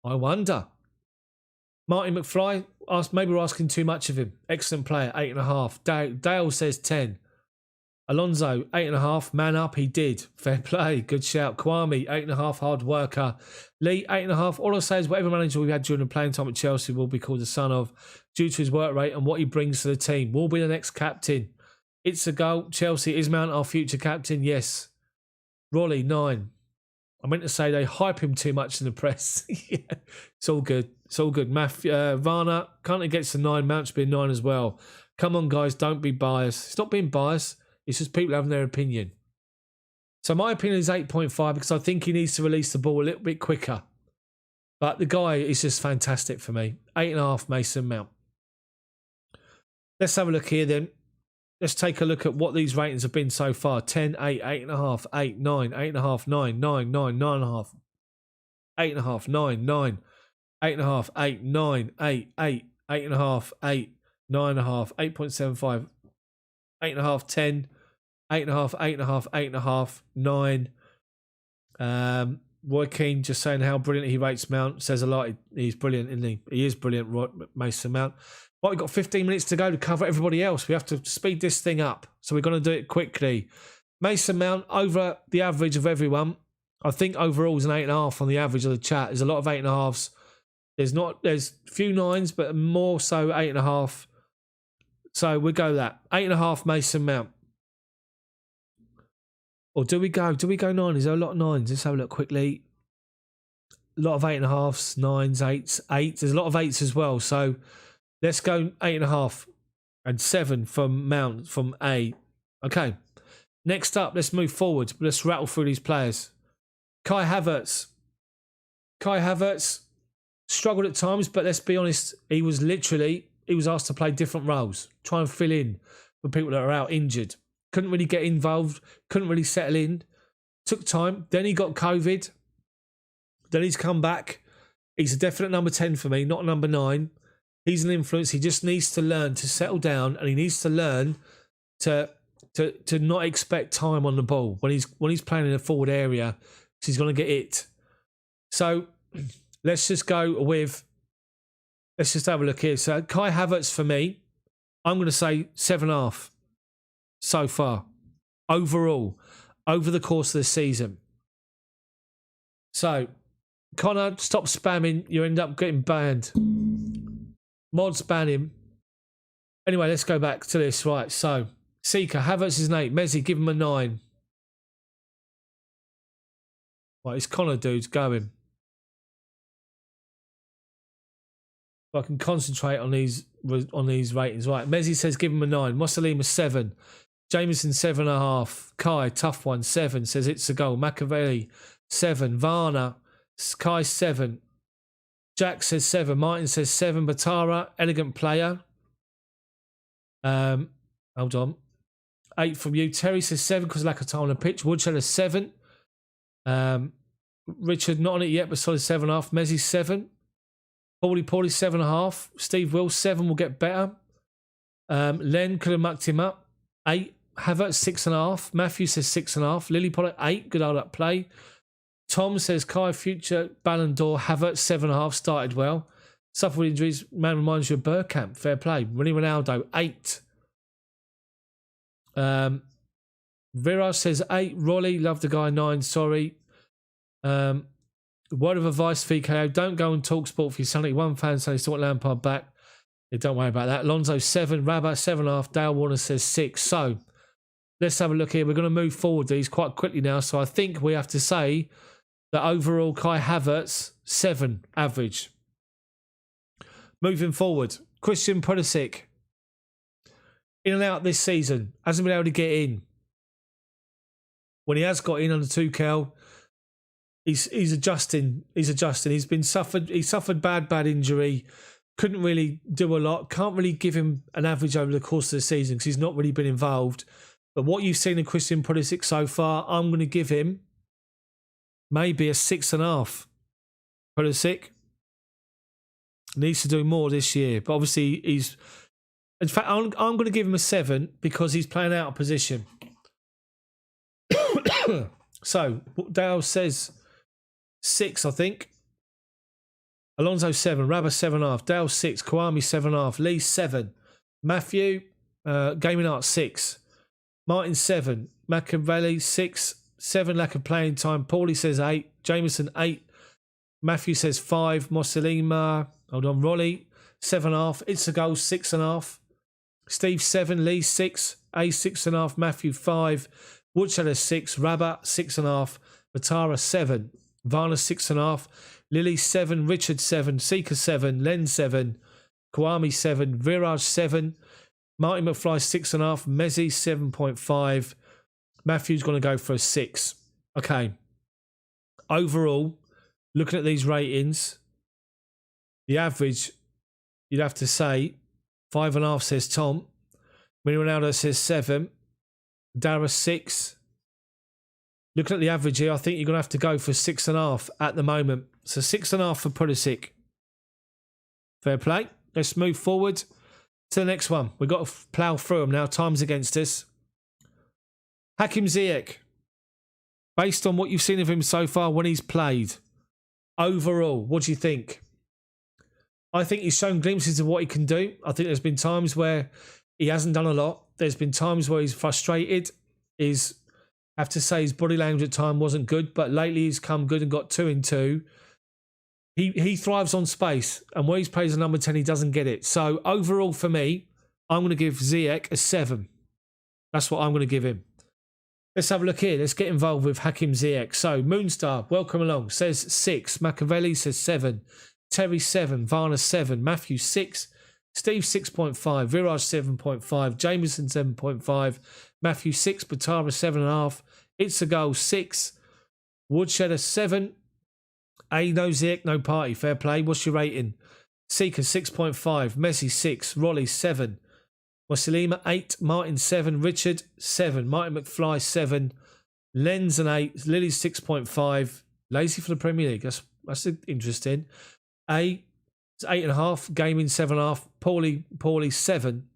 I wonder. Martin McFly, maybe we're asking too much of him. Excellent player, 8.5. Dale says 10. Alonso, 8.5. Man up, he did. Fair play, good shout. Kwame, 8.5. Hard worker. Lee, 8.5. All I say is whatever manager we've had during the playing time at Chelsea will be called the son of, due to his work rate and what he brings to the team. Will be the next captain. It's a goal. Chelsea, is Mount our future captain? Yes. Rolly, 9. I meant to say they hype him too much in the press. Yeah, it's all good. It's all good. Varner, Kante gets a 9. Mount should be a 9 as well. Come on, guys, don't be biased. It's not being biased. It's just people having their opinion. So my opinion is 8.5 because I think he needs to release the ball a little bit quicker. But the guy is just fantastic for me. 8.5 Mason Mount. Let's have a look here then. Let's take a look at what these ratings have been so far. 10, 8, 8.5, 8, 9, 8.5, 9, 9, 9, 9.5, 8.5, 9, 9, 8.5, 8, 9, 8, 8, 8.5, 8, 9.5, 8.75, 8.5, 10, 8.5, 8.5, 8.5, 9. Roy Keane just saying how brilliant he rates Mount. Says a lot. He's brilliant, isn't he? He is brilliant, Mason Mount. But we've got 15 minutes to go to cover everybody else. We have to speed this thing up. So we're going to do it quickly. Mason Mount, over the average of everyone. I think overall is an 8.5 on the average of the chat. There's a lot of 8.5s. There's a few 9s, but more so 8.5. So we'll go that. 8.5 Mason Mount. Or do we go 9? Is there a lot of 9s? Let's have a look quickly. A lot of 8.5s, 9s, 8s, 8s. There's a lot of 8s as well. So let's go 8.5 and 7 from Mount, from A. Okay. Next up, let's move forward. Let's rattle through these players. Kai Havertz. Kai Havertz struggled at times, but let's be honest, he was asked to play different roles. Try and fill in for people that are out injured. Couldn't really get involved. Couldn't really settle in. Took time. Then he got COVID. Then he's come back. He's a definite number 10 for me, not number 9. He's an influence. He just needs to learn to settle down, and he needs to learn to not expect time on the ball when he's playing in a forward area, because he's going to get it. So let's just have a look here. So Kai Havertz for me, I'm going to say 7.5 so far overall over the course of the season. So Connor, stop spamming. You end up getting banned. Mods ban him. Anyway, let's go back to this. Right, so Seeker, Havertz is an 8. Messi, give him a 9. Right, it's Connor dudes going. If I can concentrate on these ratings. Right, Messi says give him a 9. Mussolini 7. Jameson 7.5. Kai, tough one, 7. Says it's a goal. Machiavelli 7. Varna, Kai 7. Jack says 7. Martin says 7. Batara, elegant player. Hold on. 8 from you. Terry says 7 because lack of time on the pitch. Woodshed is 7. Richard not on it yet, but solid 7.5. Messi 7. Paulie 7.5. Steve Will 7 will get better. Len could have mucked him up. 8. Havertz 6.5. Matthew says 6.5. Lily Pollock 8. Good old up play. Tom says Kai future Ballon d'Or. Havertz 7.5. Started well. Suffered with injuries. Man reminds you of Bergkamp. Fair play. Ronnie Ronaldo 8. Vera says 8. Rolly, love the guy 9. Sorry. Word of advice, VKO. Don't go and talk sport for your son. One fan says still want Lampard back. Yeah, don't worry about that. Alonso 7. Rabat 7.5. Dale Warner says 6. So let's have a look here. We're going to move forward these quite quickly now. So I think we have to say that overall Kai Havertz 7 average. Moving forward, Christian Pulisic in and out this season, hasn't been able to get in. When he has got in under Tuchel, he's adjusting. He's suffered bad injury. Couldn't really do a lot. Can't really give him an average over the course of the season because he's not really been involved. But what you've seen in Christian Pulisic so far, I'm going to give him maybe a 6.5. Pulisic needs to do more this year. But obviously he's... In fact, I'm going to give him a 7 because he's playing out of position. So, Dale says 6, I think. Alonso 7, Rabba 7.5, Dale 6, Kwame 7.5, Lee 7, Matthew, Gaming Art 6, Martin 7, Machiavelli 6, 7 lack of playing time, Paulie says 8, Jameson 8, Matthew says 5, Mossalima, hold on, Rolly 7.5, It's a Goal 6.5, Steve 7, Lee 6, A 6.5, Matthew 5, Woodsheller 6, Rabat 6.5, Matara 7, Varner 6.5, Lily 7, Richard 7, Seeker 7, Len 7, Kawami 7, Viraj 7, Martin McFly 6.5, Mezzi 7.5. Matthew's going to go for a 6. Okay. Overall, looking at these ratings, the average, you'd have to say, 5.5 says Tom. Mini Ronaldo says 7. Dara 6. Looking at the average here, I think you're going to have to go for 6.5 at the moment. So 6.5 for Pulisic. Fair play. Let's move forward to the next one. We've got to plough through them now. Time's against us. Hakim Ziyech. Based on what you've seen of him so far when he's played, overall, what do you think? I think he's shown glimpses of what he can do. I think there's been times where he hasn't done a lot. There's been times where he's frustrated. I have to say his body language at times wasn't good, but lately he's come good and got 2 in 2. He thrives on space, and where he's played as a number 10, he doesn't get it. So overall for me, I'm going to give Ziyech a 7. That's what I'm going to give him. Let's have a look here. Let's get involved with Hakim Ziyech. So, Moonstar, welcome along, says 6. Machiavelli says 7. Terry 7. Varner 7. Matthew 6. Steve 6.5. Viraj 7.5. Jameson 7.5. Matthew 6. Batara 7.5. It's a goal 6. Woodshedder 7. A, no Ziyech, no party. Fair play. What's your rating? Seeker 6.5. Messi 6. Rolly 7. Wasilima 8, Martin 7, Richard 7, Martin McFly 7, Lenz an 8, Lily 6.5, lazy for the Premier League. That's interesting. A 8.5, Gaming 7.5, Paulie 7.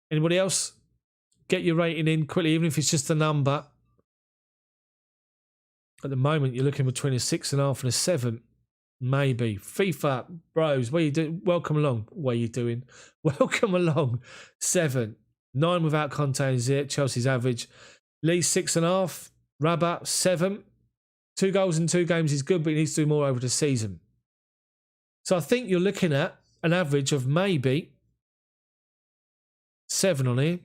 Anybody else? Get your rating in quickly, even if it's just a number. At the moment, you're looking between a 6.5 and a 7. Maybe. FIFA, bros, what are you doing? Welcome along. What are you doing? Welcome along. 7. 9 without Kante and Ziyech. Chelsea's average. Lee 6.5. Rabat 7. 2 goals in 2 games is good, but he needs to do more over the season. So I think you're looking at an average of maybe 7 on here.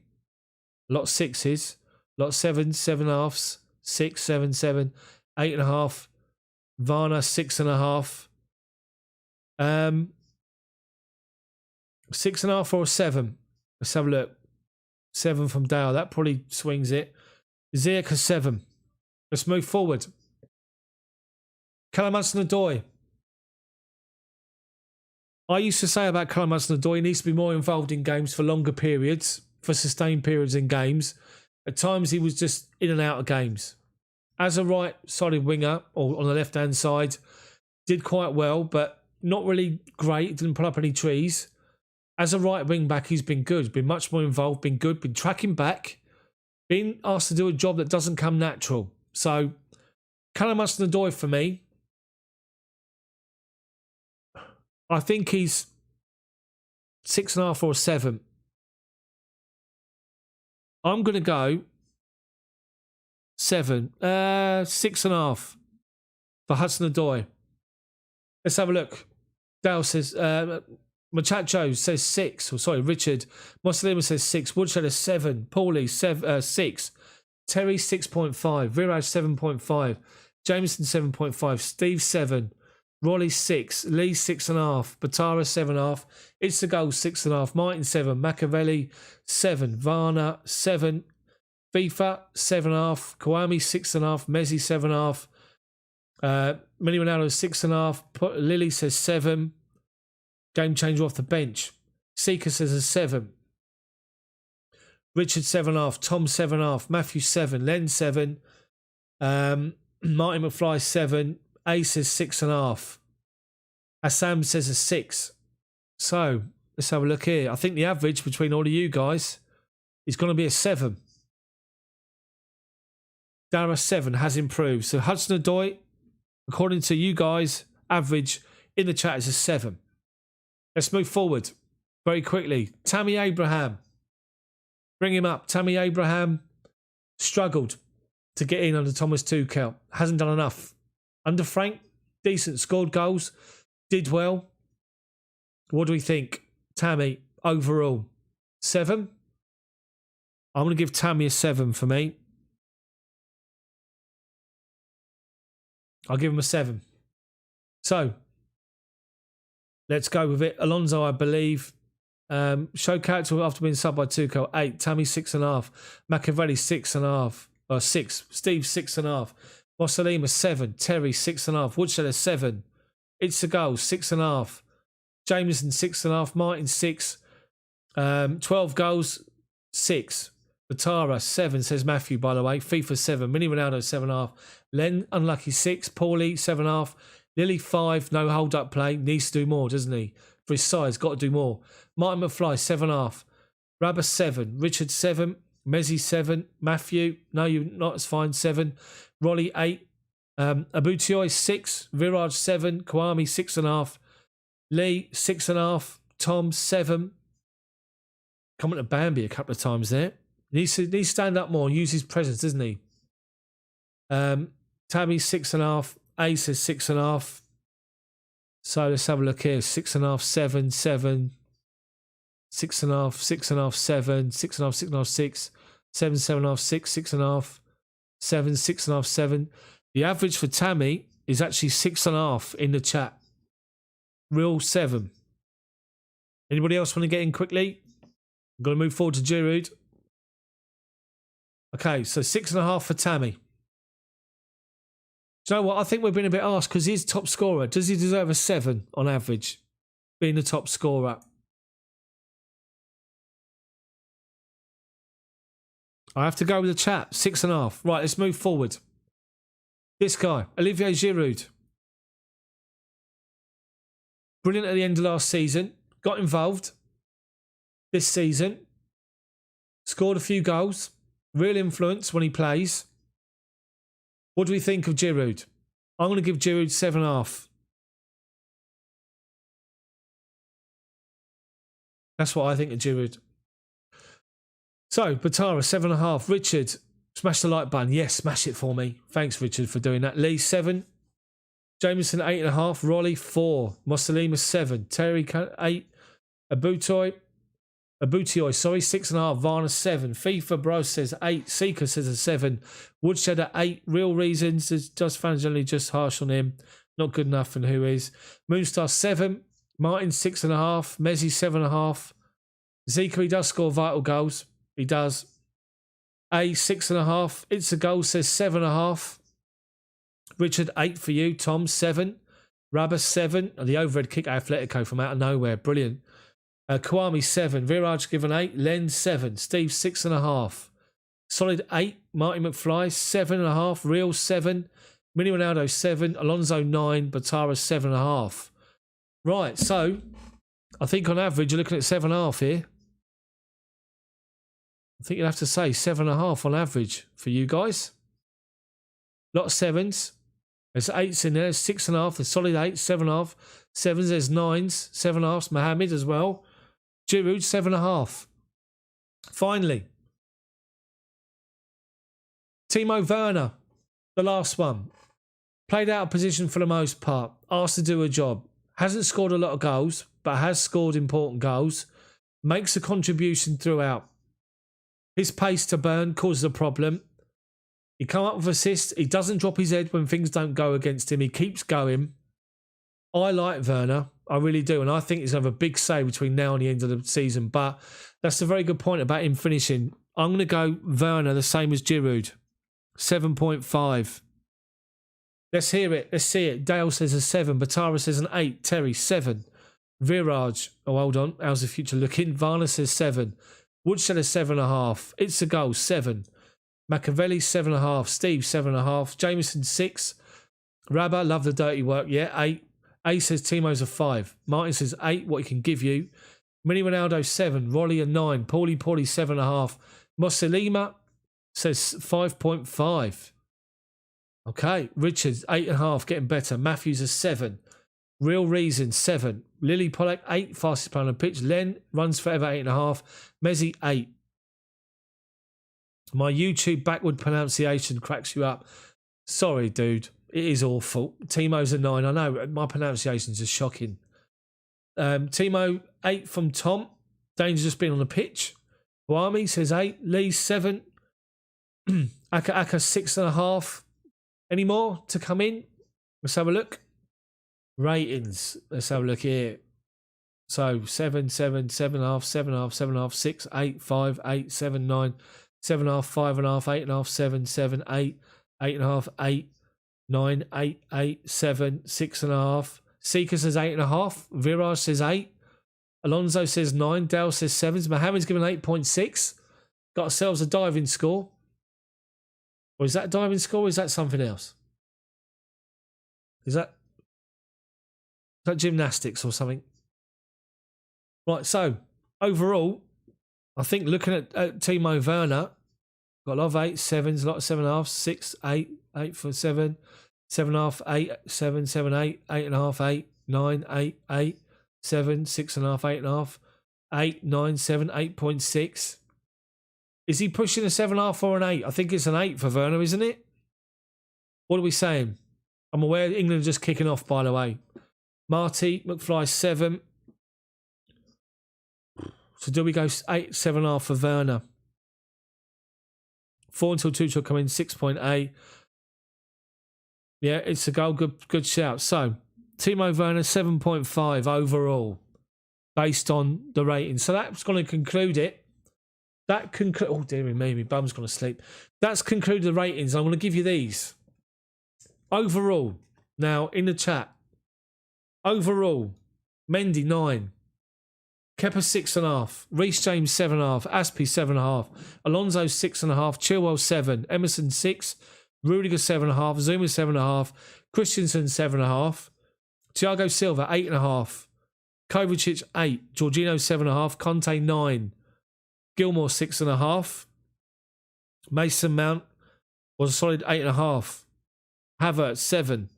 A lot of 6s. A lot of 7s, 7.5s, 6, 7, 7, 8.5. Varner 6.5. 6.5 or a 7. Let's have a look. 7 from Dale. That probably swings it. Ziyech a 7. Let's move forward. Callum Hudson-Odoi. I used to say about Callum Hudson-Odoi, he needs to be more involved in games for longer periods, for sustained periods in games. At times he was just in and out of games. As a right solid winger, or on the left-hand side, did quite well, but not really great. Didn't pull up any trees. As a right wing back, he's been good. Been much more involved, been good, been tracking back, been asked to do a job that doesn't come natural. So, Callum Hudson-Odoi for me, I think he's 6.5 or a 7. I'm going to go 7. 6.5 for Hudson-Odoi. Let's have a look. Dale says, Machacho says 6. Or sorry, Richard. Mosalima says 6. Woodsheller 7. Paulie 6. Terry 6.5. Viraj 7.5. Jameson 7.5. Steve 7. Rolly 6. Lee 6.5. Batara 7.5. It's a goal 6.5. Martin 7. Machiavelli 7. Varner 7. FIFA 7.5. Kawami 6.5. Mezzi 7.5. Mini Ronaldo 6.5. Lily says 7. Game changer off the bench. Seeker says a 7. Richard 7.5. Tom 7.5. Matthew 7. Len 7. Martin McFly 7. A says 6.5. Assam says a 6. So let's have a look here. I think the average between all of you guys is going to be a 7. Dara 7 has improved. So Hudson-Odoi, according to you guys, average in the chat is a 7. Let's move forward very quickly. Tammy Abraham. Bring him up. Tammy Abraham struggled to get in under Thomas Tuchel. Hasn't done enough. Under Frank, decent. Scored goals. Did well. What do we think? Tammy, overall, 7? I'm going to give Tammy a 7 for me. I'll give him a 7. So, let's go with it. Alonso, I believe. Show character after being subbed by Tuchel, 8. Tammy, 6.5. Machiavelli, 6.5. 6. Steve, 6.5. Mossalima, 7. Terry, 6.5. Woodseller, 7. It's a goal, 6.5. Jameson, 6.5. Martin, 6. 12 goals, 6. Batara, 7, says Matthew, by the way. FIFA, 7. Mini Ronaldo, 7.5. Len, unlucky, 6. Paulie, 7.5. Lily, 5. No hold-up play. Needs to do more, doesn't he? For his size, got to do more. Martin McFly, 7.5. Rabba, 7. Richard, 7. Mezzi, 7. Matthew, no, you're not as fine, 7. Rolly, 8. Abutioi, 6. Viraj, 7. Kwame, 6.5. Lee, 6.5. Tom, 7. Coming to Bambi a couple of times there. He needs to stand up more and use his presence, doesn't he? Tammy, 6.5. Ace is 6.5. So let's have a look here. 6.5, 7, 7. 6.5, 6.5, 7. 6.5, 6.5, 6. 7, 7.5, 6. 6.5, 7. 6.5, 7. The average for Tammy is actually 6.5 in the chat. Real 7. Anybody else want to get in quickly? I'm going to move forward to Giroud. Okay, so 6.5 for Tammy. Do you know what? I think we've been a bit arsed because he's top scorer. Does he deserve a 7 on average? Being the top scorer. I have to go with the chat. 6.5. Right, let's move forward. This guy, Olivier Giroud. Brilliant at the end of last season. Got involved this season. Scored a few goals. Real influence when he plays. What do we think of Giroud? I'm going to give Giroud 7.5. That's what I think of Giroud. So, Batara, 7.5. Richard, smash the like button. Yes, smash it for me. Thanks, Richard, for doing that. Lee, 7. Jameson, 8.5. Rolly, 4. Mossalima, 7. Terry, 8. Abutioi, 6.5. Varna, 7. FIFA Bro says 8. Seeker says a 7. Woodshed 8. Real reasons. There's just fans generally just harsh on him. Not good enough, and who is? Moonstar, 7. Martin, 6.5. Mezzi, 7.5. Zika, he does score vital goals. He does. A, 6.5. It's a goal, says 7.5. Richard, 8 for you. Tom, 7. Rabba, 7. And the overhead kick, Atletico from out of nowhere. Brilliant. Kwame, 7. Viraj given 8. Len, 7. Steve, 6.5. Solid 8. Marty McFly, 7.5. Real, 7. Mini Ronaldo, 7. Alonso, 9. Batara, 7.5. Right, so I think on average you're looking at 7.5 here. I think you'll have to say 7.5 on average for you guys. A lot of 7s. There's 8s in there. There's 6.5. There's solid 8. 7.5. 7s. There's 9s. 7.5s. Mohammed as well. Giroud, 7.5. Finally, Timo Werner, the last one. Played out of position for the most part. Asked to do a job. Hasn't scored a lot of goals, but has scored important goals. Makes a contribution throughout. His pace to burn causes a problem. He come up with assists. He doesn't drop his head when things don't go against him. He keeps going. I like Werner. I really do. And I think he's going to have a big say between now and the end of the season. But that's a very good point about him finishing. I'm going to go Werner the same as Giroud. 7.5. Let's hear it. Let's see it. Dale says a 7. Batara says an 8. Terry, 7. Viraj. Oh, hold on. How's the future looking? Varna says 7. Woodshed is 7.5. It's a goal, 7. Machiavelli, 7.5. Steve, 7.5. Jameson, 6. Rabba, love the dirty work. Yeah, 8. A says Timo's a 5. Martin says 8, what he can give you. Mini Ronaldo, 7. Rolly, a 9. Paulie, 7.5. Mossalima says 5.5. Okay. Richards, 8.5, getting better. Matthews, a 7. Real reason, 7. Lily Pollack, 8. Fastest player on the pitch. Len, runs forever, 8.5. Mezzi, 8. My YouTube backward pronunciation cracks you up. Sorry, dude. It is awful. Timo's a 9. I know, my pronunciations are shocking. Timo, 8 from Tom. Danger just being on the pitch. Kwame says 8. Lee 7. Aka 6.5. Any more to come in? Let's have a look. Ratings. Let's have a look here. So 7, 7, 7.5, 7.5, 7.5, 6, 8, 5, 8, 7, 9, 7.5, 5.5, 8.5, 7, 7, 8, 8.5, 8, 9, 8, 8, 7, 6.5. Seeker says 8.5. Viraj says 8. Alonso says 9. Dale says 7. Mohammed's given 8.6. Got ourselves a diving score. Or is that a diving score or is that something else? Is that gymnastics or something? Right, so overall, I think looking at Timo Werner, got a lot of 8, 7s, a lot of 7.5, 6, 8, 8 for 7, 7.5, 8, 7, 7, 8, 8.5, 8, 9, 8, 8, 7, 6.5, 8.5, 8, 9, 7, 8.6. Is he pushing a 7.5 or an 8? I think it's an 8 for Werner, isn't it? What are we saying? I'm aware England are just kicking off, by the way. Marty, McFly 7. So do we go 8, 7.5 for Werner? 4 until 2 shall come in, 6.8. Yeah, it's a goal. Good shout. So Timo Werner 7.5 overall, based on the rating. So that's going to conclude it. Oh dear me, my bum's gone to sleep. That's concluded the ratings. I'm going to give you these. Overall, now in the chat. Overall, Mendy 9. Kepa 6.5, Reece James 7.5, Aspi 7.5, Alonso 6.5, Chilwell 7, Emerson 6, Rudiger 7.5, Zouma 7.5, Christensen 7.5, Thiago Silva 8.5, Kovacic 8, Jorginho 7.5, Kante 9, Gilmour 6.5, Mason Mount was a solid 8.5, Havertz 7,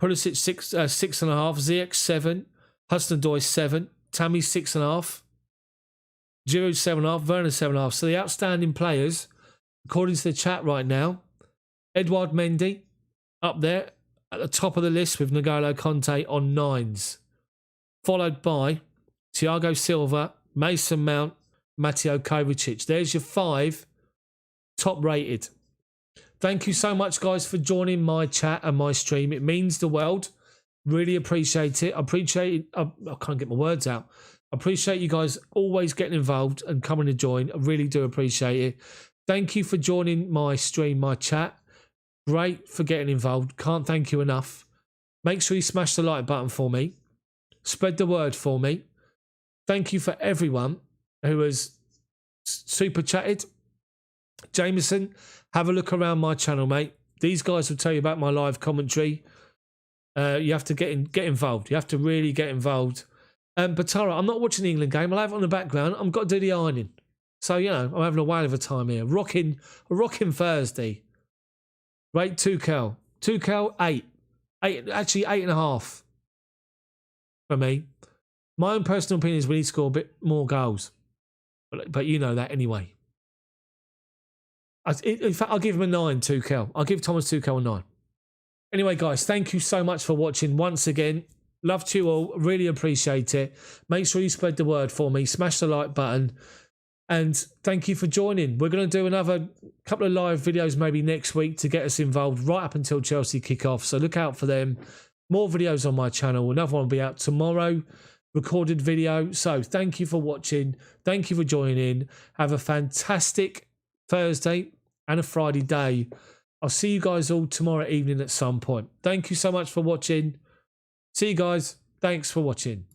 Pulisic 6.5, Ziyech 7, Hudson-Odoi 7, Tammy 6.5, Giroud 7.5, Werner 7.5. So the outstanding players, according to the chat right now, Edouard Mendy up there at the top of the list with N'Golo Kante on 9s, followed by Thiago Silva, Mason Mount, Mateo Kovacic. There's your 5 top rated. Thank you so much, guys, for joining my chat and my stream. It means the world. Really appreciate it. I can't get my words out. I appreciate you guys always getting involved and coming to join. I really do appreciate it. Thank you for joining my stream, my chat. Great for getting involved. Can't thank you enough. Make sure you smash the like button for me. Spread the word for me. Thank you for everyone who has super chatted. Jameson, have a look around my channel, mate. These guys will tell you about my live commentary. You have to get involved. You have to really get involved. But Tara, I'm not watching the England game. I'll have it on the background. I've got to do the ironing. So, you know, I'm having a whale of a time here. Rocking Thursday. Rate Tuchel. Tuchel, 8. Actually, 8.5 for me. My own personal opinion is we need to score a bit more goals. But you know that anyway. In fact, I'll give him a 9, Tuchel. I'll give Thomas Tuchel a 9. Anyway, guys, thank you so much for watching once again. Love to you all. Really appreciate it. Make sure you spread the word for me. Smash the like button. And thank you for joining. We're going to do another couple of live videos maybe next week to get us involved right up until Chelsea kick off. So look out for them. More videos on my channel. Another one will be out tomorrow. Recorded video. So thank you for watching. Thank you for joining. Have a fantastic Thursday and a Friday day. I'll see you guys all tomorrow evening at some point. Thank you so much for watching. See you guys. Thanks for watching.